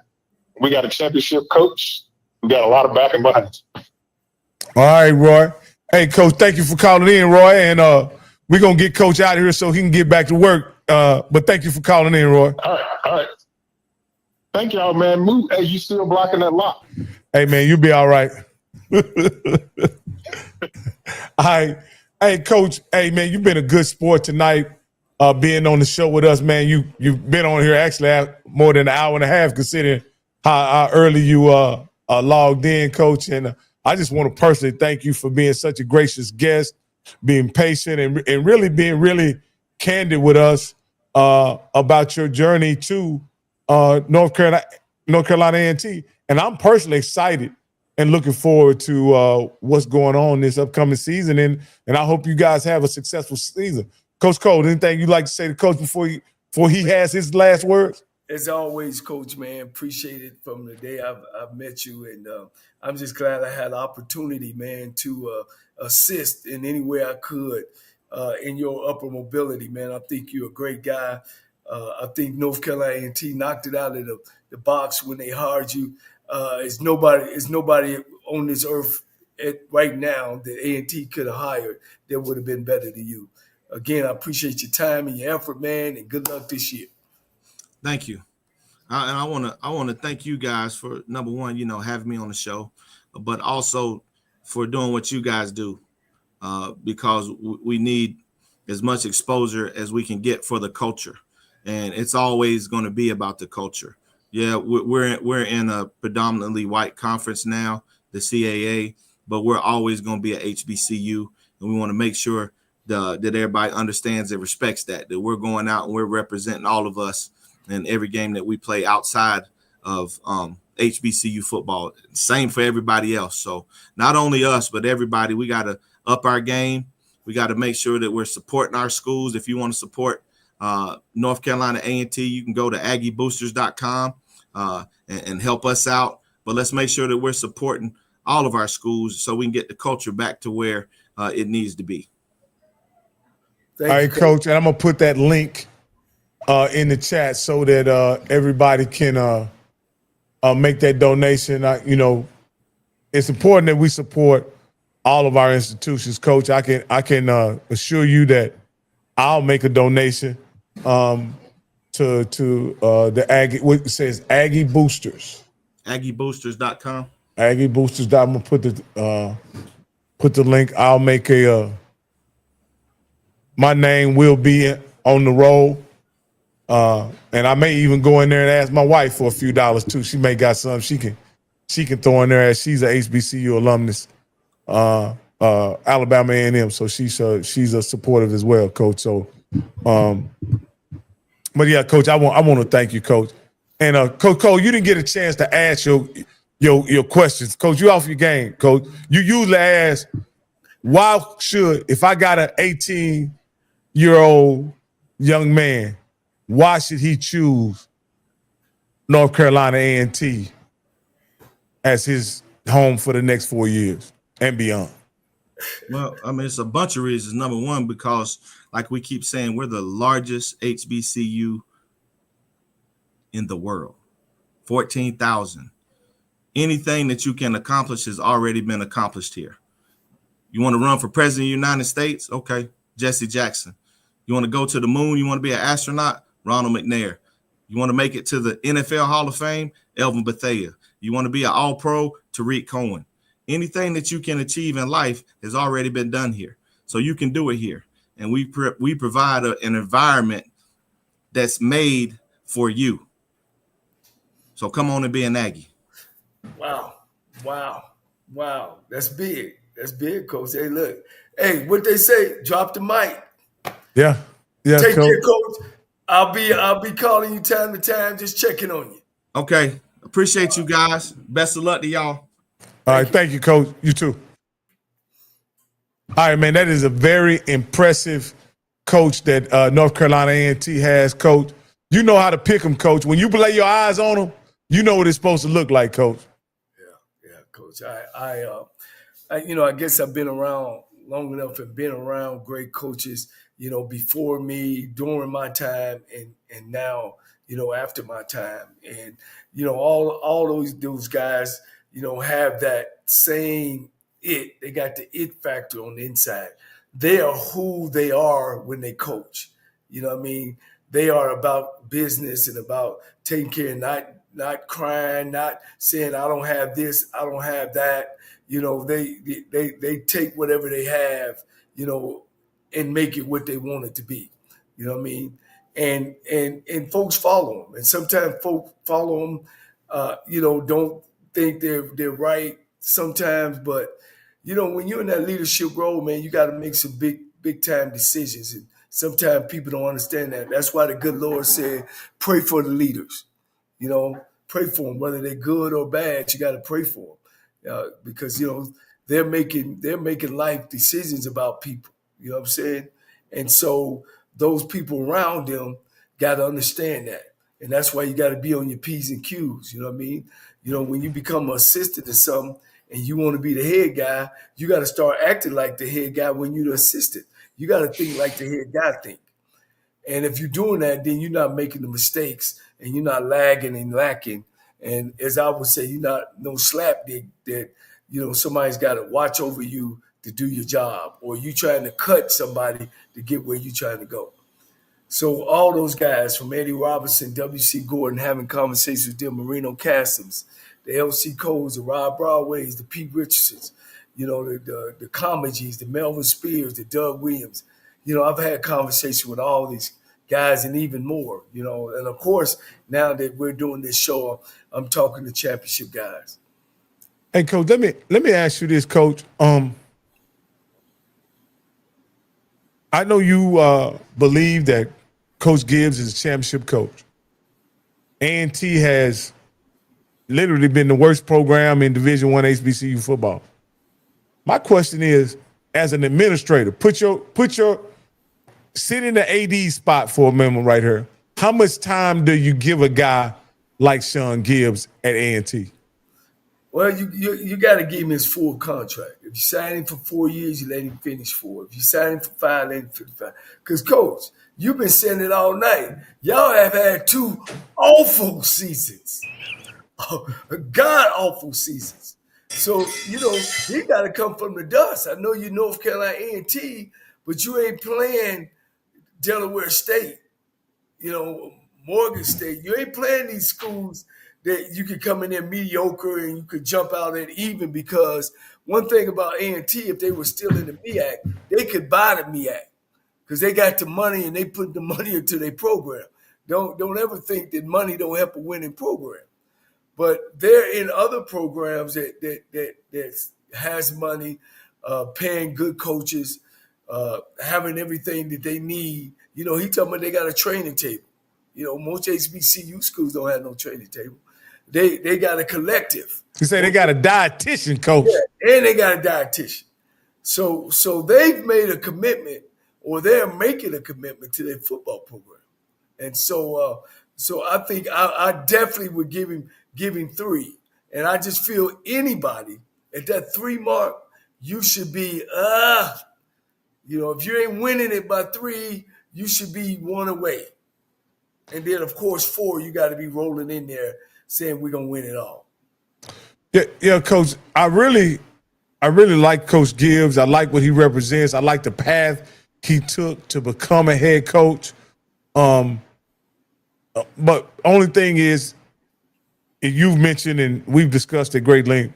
D: We got a championship coach. We got a lot of backing behind us.
B: All right, Roy. Hey, Coach, thank you for calling in, Roy. And we're going to get Coach out of here so he can get back to work. But thank you for calling in, Roy.
D: All right. Thank y'all, man. Move. Hey, you still blocking that lock?
B: Hey, man, you'll be all right. All right. Hey, Coach. Hey, man, you've been a good sport tonight, being on the show with us, man. You've been on here actually more than an hour and a half, considering how early you logged in, Coach. And I just want to personally thank you for being such a gracious guest, being patient, and really being really candid with us about your journey to North Carolina A&T. And I'm personally excited and looking forward to what's going on this upcoming season. And I hope you guys have a successful season. Coach Cole, anything you'd like to say to Coach before he has his last words?
A: As always, Coach, man, appreciate it from the day I've met you. And I'm just glad I had the opportunity, man, to assist in any way I could in your upper mobility, man. I think you're a great guy. I think North Carolina A&T knocked it out of the box when they hired you. It's nobody on this earth right now that A&T could have hired that would have been better than you. Again, I appreciate your time and your effort, man, and good luck this year.
C: Thank you. And I want to thank you guys for, number one, having me on the show, but also for doing what you guys do, because we need as much exposure as we can get for the culture. And it's always going to be about the culture. Yeah, we're in a predominantly white conference now, the CAA, but we're always going to be a HBCU, and we want to make sure that everybody understands and respects that we're going out and we're representing all of us in every game that we play outside of HBCU football. Same for everybody else. So not only us, but everybody, we got to up our game. We got to make sure that we're supporting our schools. If you want to support North Carolina A&T, you can go to AggieBoosters.com and help us out. But let's make sure that we're supporting all of our schools so we can get the culture back to where it needs to be.
B: All right, Coach, and I'm going to put that link in the chat so that everybody can make that donation. It's important that we support all of our institutions, Coach. I can assure you that I'll make a donation to the Aggie. What it says, Aggie Boosters.
C: AggieBoosters.com.
B: AggieBoosters. I'm gonna put the link. I'll make my name will be on the roll. And I may even go in there and ask my wife for a few dollars too. She may got some she can throw in there, as she's an HBCU alumnus, Alabama A&M. So she's a supportive as well, Coach. So, but yeah, Coach, I want to thank you, Coach. And Coach Cole, you didn't get a chance to ask your questions, Coach. You off your game, Coach. You usually ask, why should, if I got an 18-year-old young man, why should he choose North Carolina A&T as his home for the next 4 years and beyond?
C: Well, I mean, it's a bunch of reasons. Number one, because like we keep saying, we're the largest HBCU in the world. 14,000. Anything that you can accomplish has already been accomplished here. You want to run for president of the United States? Okay, Jesse Jackson. You want to go to the moon? You want to be an astronaut? Ronald McNair. You want to make it to the NFL Hall of Fame? Elvin Bethea. You want to be an All-Pro? Tariq Cohen. Anything that you can achieve in life has already been done here. So you can do it here. And we provide an environment that's made for you. So come on and be an Aggie.
A: Wow. That's big. That's big, Coach. Hey, look. Hey, what they say? Drop the mic.
B: Yeah.
A: Take
B: Coach.
A: care, Coach. I'll be calling you time to time, just checking on you.
C: Okay. Appreciate you guys. Best of luck to y'all.
B: All right. Thank you, Coach. You too. All right, man. That is a very impressive coach that North Carolina A&T has, Coach. You know how to pick them, Coach. When you lay your eyes on them, you know what it's supposed to look like, Coach.
A: Yeah, Coach. I guess I've been around long enough and been around great coaches, before me, during my time, and now, after my time. And, all those guys, have that same it. They got the it factor on the inside. They are who they are when they coach. You know what I mean? They are about business and about taking care, not crying, not saying, I don't have this, I don't have that. They take whatever they have, and make it what they want it to be. You know what I mean? And folks follow them. And sometimes folks follow them, don't think they're right sometimes. But, when you're in that leadership role, man, you got to make some big time decisions. And sometimes people don't understand that. That's why the good Lord said, pray for the leaders. Pray for them, whether they're good or bad. You got to pray for them because they're making life decisions about people. You know what I'm saying? And so those people around them got to understand that, and that's why you got to be on your P's and Q's. You know what I mean? When you become an assistant to something and you want to be the head guy, you got to start acting like the head guy when you're the assistant. You got to think like the head guy think. And if you're doing that, then you're not making the mistakes and you're not lagging and lacking. And as I would say, you're not no slapdick that, somebody's got to watch over you to do your job, or you trying to cut somebody to get where you're trying to go. So all those guys from Eddie Robinson, W.C. Gordon, having conversations with them, Marino Castles, the L.C. Coles, the Rob Broadways, the Pete Richardsons, the Comedies, the Melvin Spears, the Doug Williams. I've had conversations with all these guys and even more, and of course, now that we're doing this show, I'm talking to championship guys.
B: Hey, Coach, let me ask you this, Coach. I know you believe that Coach Gibbs is a championship coach. A&T has literally been the worst program in Division I HBCU football. My question is, as an administrator, sit in the AD spot for a moment right here. How much time do you give a guy like Shawn Gibbs at A&T?
A: Well, you got to give him his full contract. If you sign him for 4 years, you let him finish 4. If you sign him for 5, let him finish 5. Because, Coach, you've been saying it all night. Y'all have had 2 awful seasons, god-awful seasons. So, he got to come from the dust. I know you North Carolina A&T, but you ain't playing Delaware State, Morgan State. You ain't playing these schools that you could come in there mediocre and you could jump out at even, because one thing about A&T, if they were still in the MEAC, they could buy the MEAC because they got the money and they put the money into their program. Don't ever think that money don't help a winning program. But they're in other programs that has money, paying good coaches, having everything that they need. He talking about they got a training table. Most HBCU schools don't have no training table. They got a collective.
B: You say they got a dietitian, Coach.
A: Yeah, and they got a dietitian. So they've made a commitment, or they're making a commitment to their football program. And so I think I definitely would give him 3. And I just feel anybody at that 3 mark, you should be, if you ain't winning it by 3, you should be 1 away. And then, of course, 4, you got to be rolling in there saying we're going to win it all.
B: Yeah, Coach, I really like Coach Gibbs. I like what he represents. I like the path he took to become a head coach. But only thing is, you've mentioned and we've discussed at great length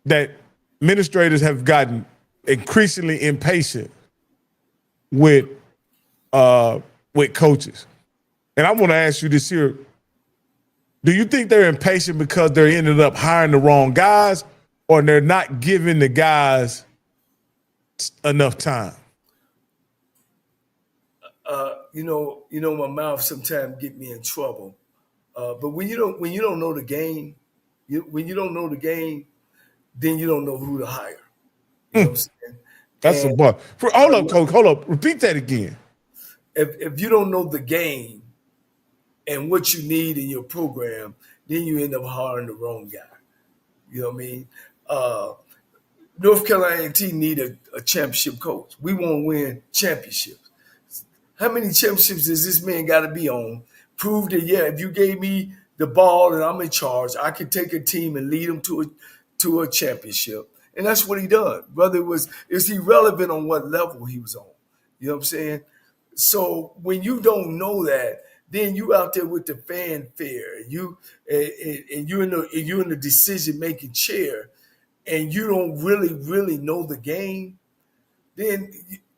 B: that administrators have gotten increasingly impatient with coaches. And I want to ask you this here. Do you think they're impatient because they're ended up hiring the wrong guys, or they're not giving the guys enough time?
A: My mouth sometimes get me in trouble. But when you don't know the game, then you don't know who to hire. You know what I'm saying?
B: That's a bar. Hold up, Coach. Hold up. Repeat that again.
A: If you don't know the game and what you need in your program, then you end up hiring the wrong guy. You know what I mean? North Carolina A&T need a championship coach. We want to win championships. How many championships does this man got to be on? Prove that, if you gave me the ball and I'm in charge, I could take a team and lead them to a championship. And that's what he done. Whether it's irrelevant on what level he was on. You know what I'm saying? So when you don't know that, then you out there with the fanfare, and you're in the decision-making chair, and you don't really know the game, then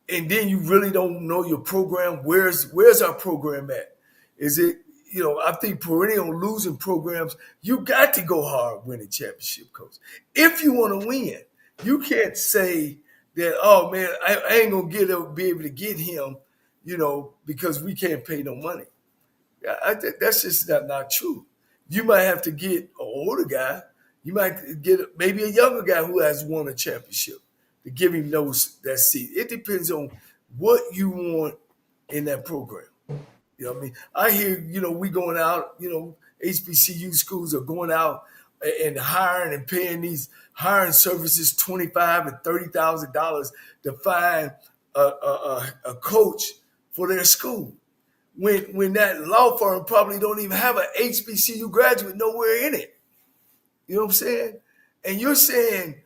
A: you really don't know your program. Where's our program at? Is it, I think perennial losing programs, you got to go hard winning championship coach. If you want to win, you can't say that, oh man, I ain't gonna be able to get him, because we can't pay no money. I think that's just not true. You might have to get an older guy. You might get maybe a younger guy who has won a championship to give him that seat. It depends on what you want in that program. You know what I mean? I hear, we going out, HBCU schools are going out and hiring and paying these hiring services $25,000 and $30,000 to find a coach for their school. When that law firm probably don't even have an HBCU graduate nowhere in it. You know what I'm saying? And you're saying,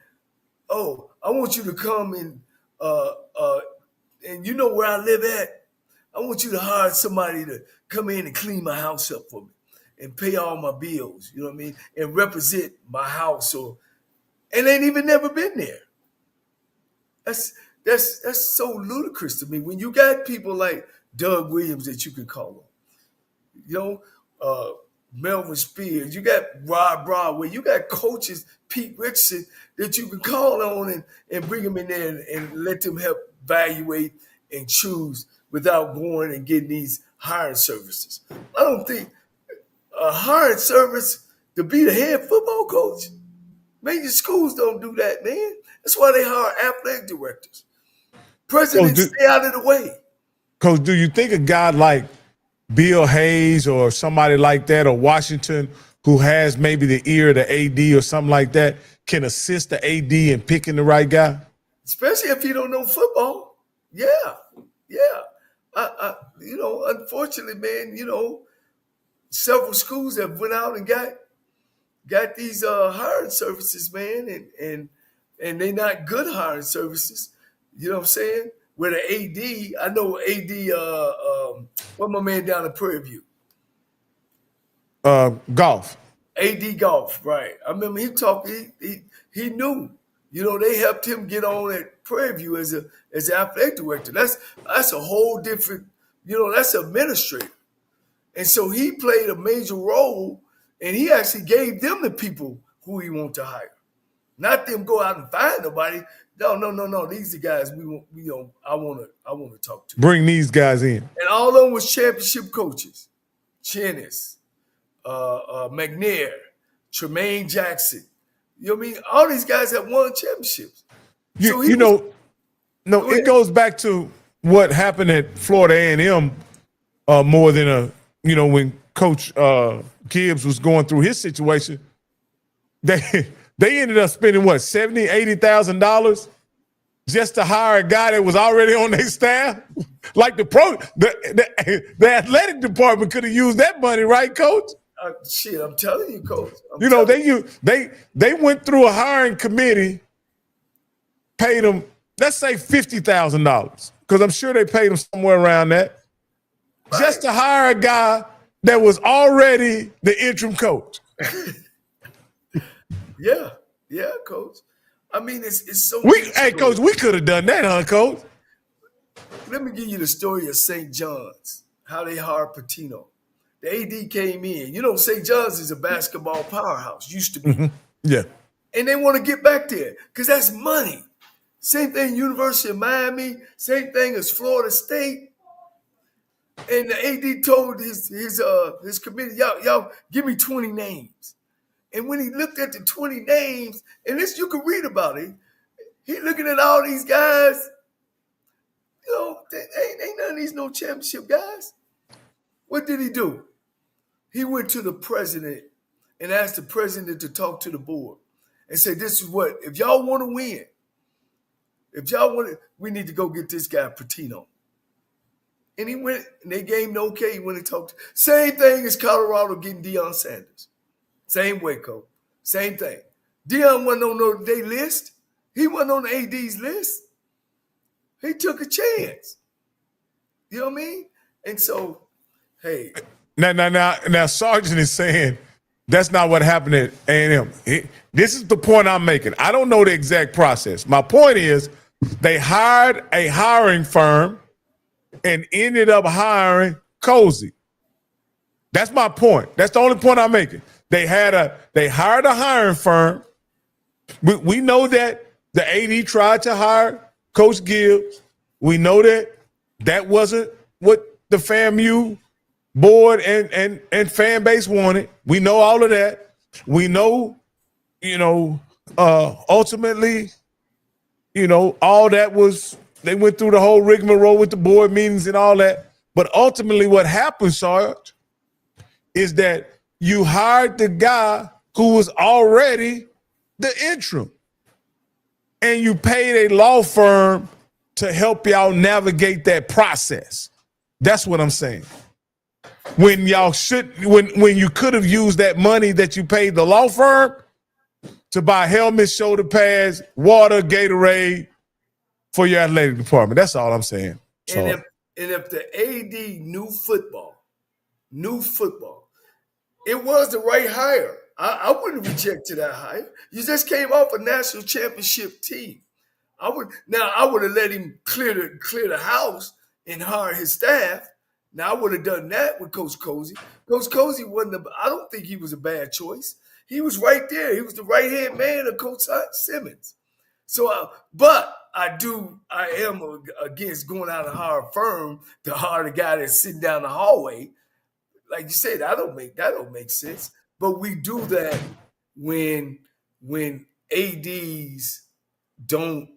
A: oh, I want you to come and you know where I live at? I want you to hire somebody to come in and clean my house up for me and pay all my bills, you know what I mean? And represent my house and ain't even never been there. That's so ludicrous to me. When you got people like Doug Williams that you can call on, Melvin Spears, you got Rod Broadway, you got coaches, Pete Richardson, that you can call on and bring them in there and let them help evaluate and choose without going and getting these hiring services. I don't think a hiring service to be the head football coach, major schools don't do that, man. That's why they hire athletic directors. Presidents stay out of the way.
B: Coach, do you think a guy like Bill Hayes or somebody like that, or Washington, who has maybe the ear of the AD or something like that, can assist the AD in picking the right guy?
A: Especially if you don't know football. Yeah. Unfortunately, man, several schools have went out and got these hiring services, man, and they're not good hiring services. You know what I'm saying? Where the AD, I know AD, what my man down in Prairie View?
B: Golf.
A: AD Golf, right. I remember he talked, he knew. They helped him get on at Prairie View as an athletic director. That's a whole different, that's administrator. And so he played a major role, and he actually gave them the people who he wanted to hire. Not them go out and find nobody. No. These are the guys I want to talk to.
B: Bring these guys in.
A: And all of them was championship coaches. Chennis, McNair, Tremaine Jackson. You know what I mean? All these guys have won championships.
B: It goes back to what happened at Florida A&M more than when Coach Gibbs was going through his situation. they ended up spending what, $70,000-$80,000 just to hire a guy that was already on their staff. Like the athletic department could have used that money, right, Coach?
A: Shit, I'm telling you, Coach.
B: They went through a hiring committee, paid them, let's say $50,000, because I'm sure they paid them somewhere around that, right, just to hire a guy that was already the interim coach.
A: Yeah, Coach. I mean, it's so.
B: Hey, Coach, we could have done that, huh, Coach?
A: Let me give you the story of St. John's, how they hired Pitino. The AD came in. You know, St. John's is a basketball powerhouse, used to be.
B: Mm-hmm. Yeah.
A: And they want to get back there because that's money. Same thing, University of Miami. Same thing as Florida State. And the AD told his committee, y'all give me 20 names. And when he looked at the 20 names, and this you can read about it, he looking at all these guys. You know, ain't none of these no championship guys. What did he do? He went to the president and asked the president to talk to the board and said, this is what, if y'all want to win, we need to go get this guy, Pitino. And he went, and they gave him okay. He went and talked. Same thing as Colorado getting Deion Sanders. Same way, Coach. Same thing. Deion wasn't on their list. He wasn't on the AD's list. He took a chance. You know what I mean? And so, hey.
B: Now, Sergeant is saying that's not what happened at A&M. This is the point I'm making. I don't know the exact process. My point is they hired a hiring firm and ended up hiring Cozy. That's my point. That's the only point I'm making. They hired a hiring firm. We know that the AD tried to hire Coach Gibbs. We know that wasn't what the FAMU board and fan base wanted. We know all of that. We know, ultimately, all that was, they went through the whole rigmarole with the board meetings and all that. But ultimately what happened, Sarge, is that you hired the guy who was already the interim. And you paid a law firm to help y'all navigate that process. That's what I'm saying. When you could have used that money that you paid the law firm to buy helmets, shoulder pads, water, Gatorade for your athletic department. That's all I'm saying.
A: And if the AD knew football, it was the right hire. I wouldn't reject that hire. You just came off a national championship team. I would have let him clear the house and hire his staff. Now I would have done that with Coach Cozy. Coach Cozy I don't think he was a bad choice. He was right there. He was the right hand man of Coach Simmons. So, but I am against going out and hire a firm to hire the guy that's sitting down the hallway. Like you said, that don't make sense. But we do that when ADs don't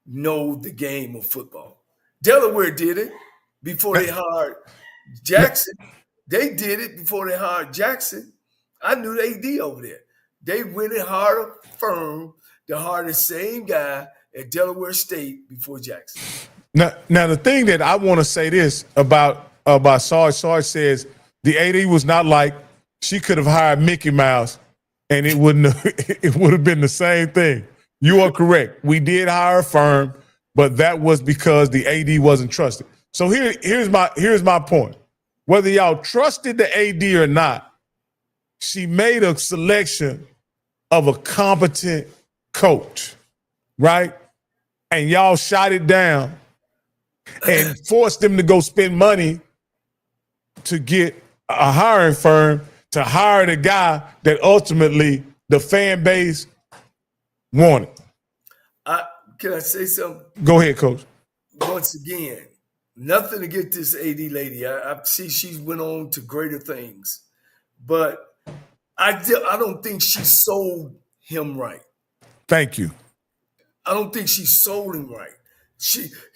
A: know the game of football. Delaware did it before they hired Jackson. They did it before they hired Jackson. I knew the AD over there. They went and hired a firm to hire the same guy at Delaware State before Jackson.
B: Now the thing that I want to say this about Sarge says the AD was not like she could have hired Mickey Mouse and it would have been the same thing. You are correct. We did hire a firm, but that was because the AD wasn't trusted. So here's my point. Whether y'all trusted the AD or not, she made a selection of a competent coach, right? And y'all shot it down and forced them to go spend money to get a hiring firm to hire the guy that ultimately the fan base wanted.
A: Can I say something?
B: Go ahead, Coach.
A: Once again, nothing to get this AD lady. I see she went on to greater things. But I don't think she sold him right.
B: Thank you.
A: I don't think she sold him right.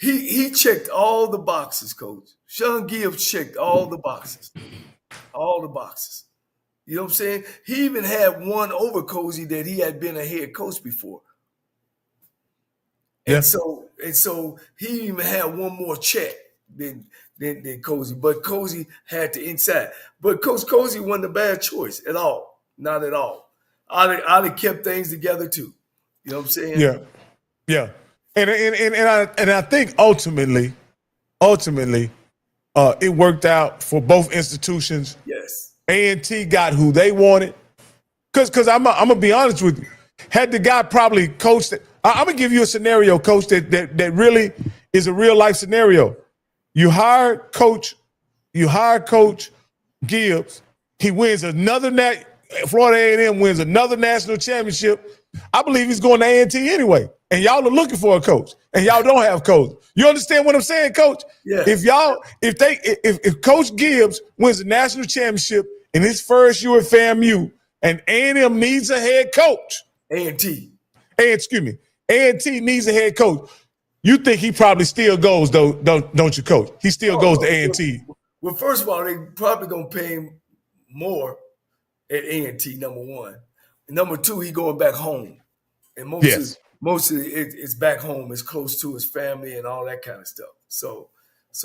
A: He checked all the boxes, Coach. Shawn Gibbs checked all the boxes. All the boxes. You know what I'm saying? He even had one over Cozy that he had been a head coach before.
B: Yeah.
A: And so he even had one more check than Cozy. But Cozy had the inside. But Coach Cozy wasn't a bad choice at all. Not at all. I'd have kept things together too. You know what I'm saying?
B: Yeah. Yeah. And I think ultimately, it worked out for both institutions.
A: Yes.
B: A&T got who they wanted. Because I'm gonna be honest with you. Had the guy probably coached it, I'm gonna give you a scenario, Coach, that really is a real life scenario. You hire Coach Gibbs. He wins another Florida A&M wins another national championship. I believe he's going to A&T anyway. And y'all are looking for a coach, and y'all don't have coach. You understand what I'm saying, Coach?
A: Yeah.
B: If Coach Gibbs wins a national championship in his first year at FAMU, and A&M needs a head coach,
A: A&T
B: needs a head coach. You think he probably still goes, though, don't you, Coach? He still goes to A&T.
A: Well, first of all, they probably gonna pay him more at A&T. Number one, and number two, he going back home, and most of it's back home. It's close to his family and all that kind of stuff. So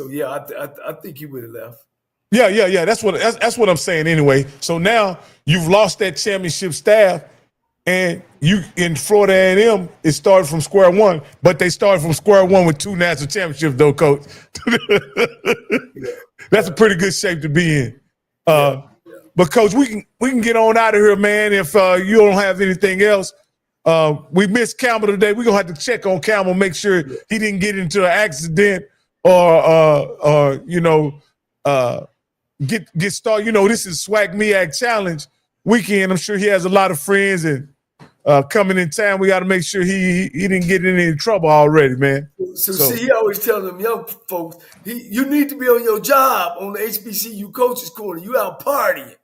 A: yeah, I think he would have left.
B: Yeah. That's what I'm saying anyway. So now you've lost that championship staff, and you in Florida A&M, it started from square one, but they started from square one with 2 national championships, though, Coach. That's a pretty good shape to be in. But Coach, we can get on out of here, man. If you don't have anything else, we missed Campbell today. We're gonna have to check on Campbell, make sure he didn't get into an accident or get started. You know, this is SWAC MEAC Challenge weekend. I'm sure he has a lot of friends and coming in town. We got to make sure he didn't get in any trouble already, man.
A: So see, he always tells them young folks, you need to be on your job on the HBCU Coaches Corner. You out partying.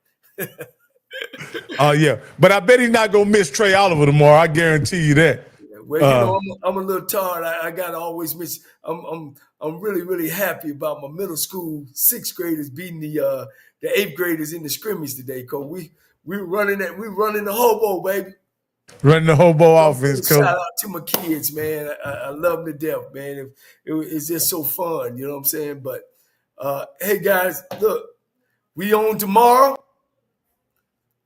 B: Yeah, but I bet he's not gonna miss Trey Oliver tomorrow. I guarantee you that.
A: Well, I'm a little tired. I gotta always miss. I'm really, really happy about my middle school 6th graders beating the 8th graders in the scrimmage today. Cause we running the hobo, baby.
B: Running the hobo offense, Coach.
A: Shout out to my kids, man. I love them to death, man. It's just so fun, you know what I'm saying? But hey guys, look, we on tomorrow.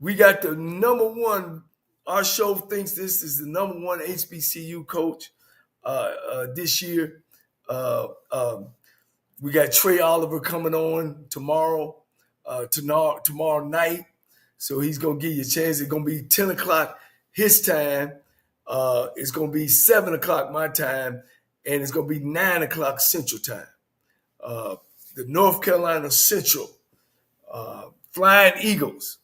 A: We got the number one. Our show thinks this is the number one HBCU coach this year. We got Trey Oliver coming on tomorrow night. So he's going to give you a chance. It's going to be 10 o'clock his time. It's going to be 7 o'clock my time. And it's going to be 9 o'clock Central time. The North Carolina Central Flying Eagles.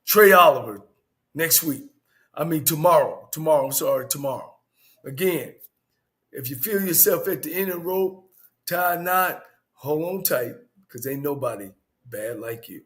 A: Trey Oliver next week. Tomorrow. Tomorrow. Again, if you feel yourself at the end of the rope, tie a knot, hold on tight, because ain't nobody bad like you.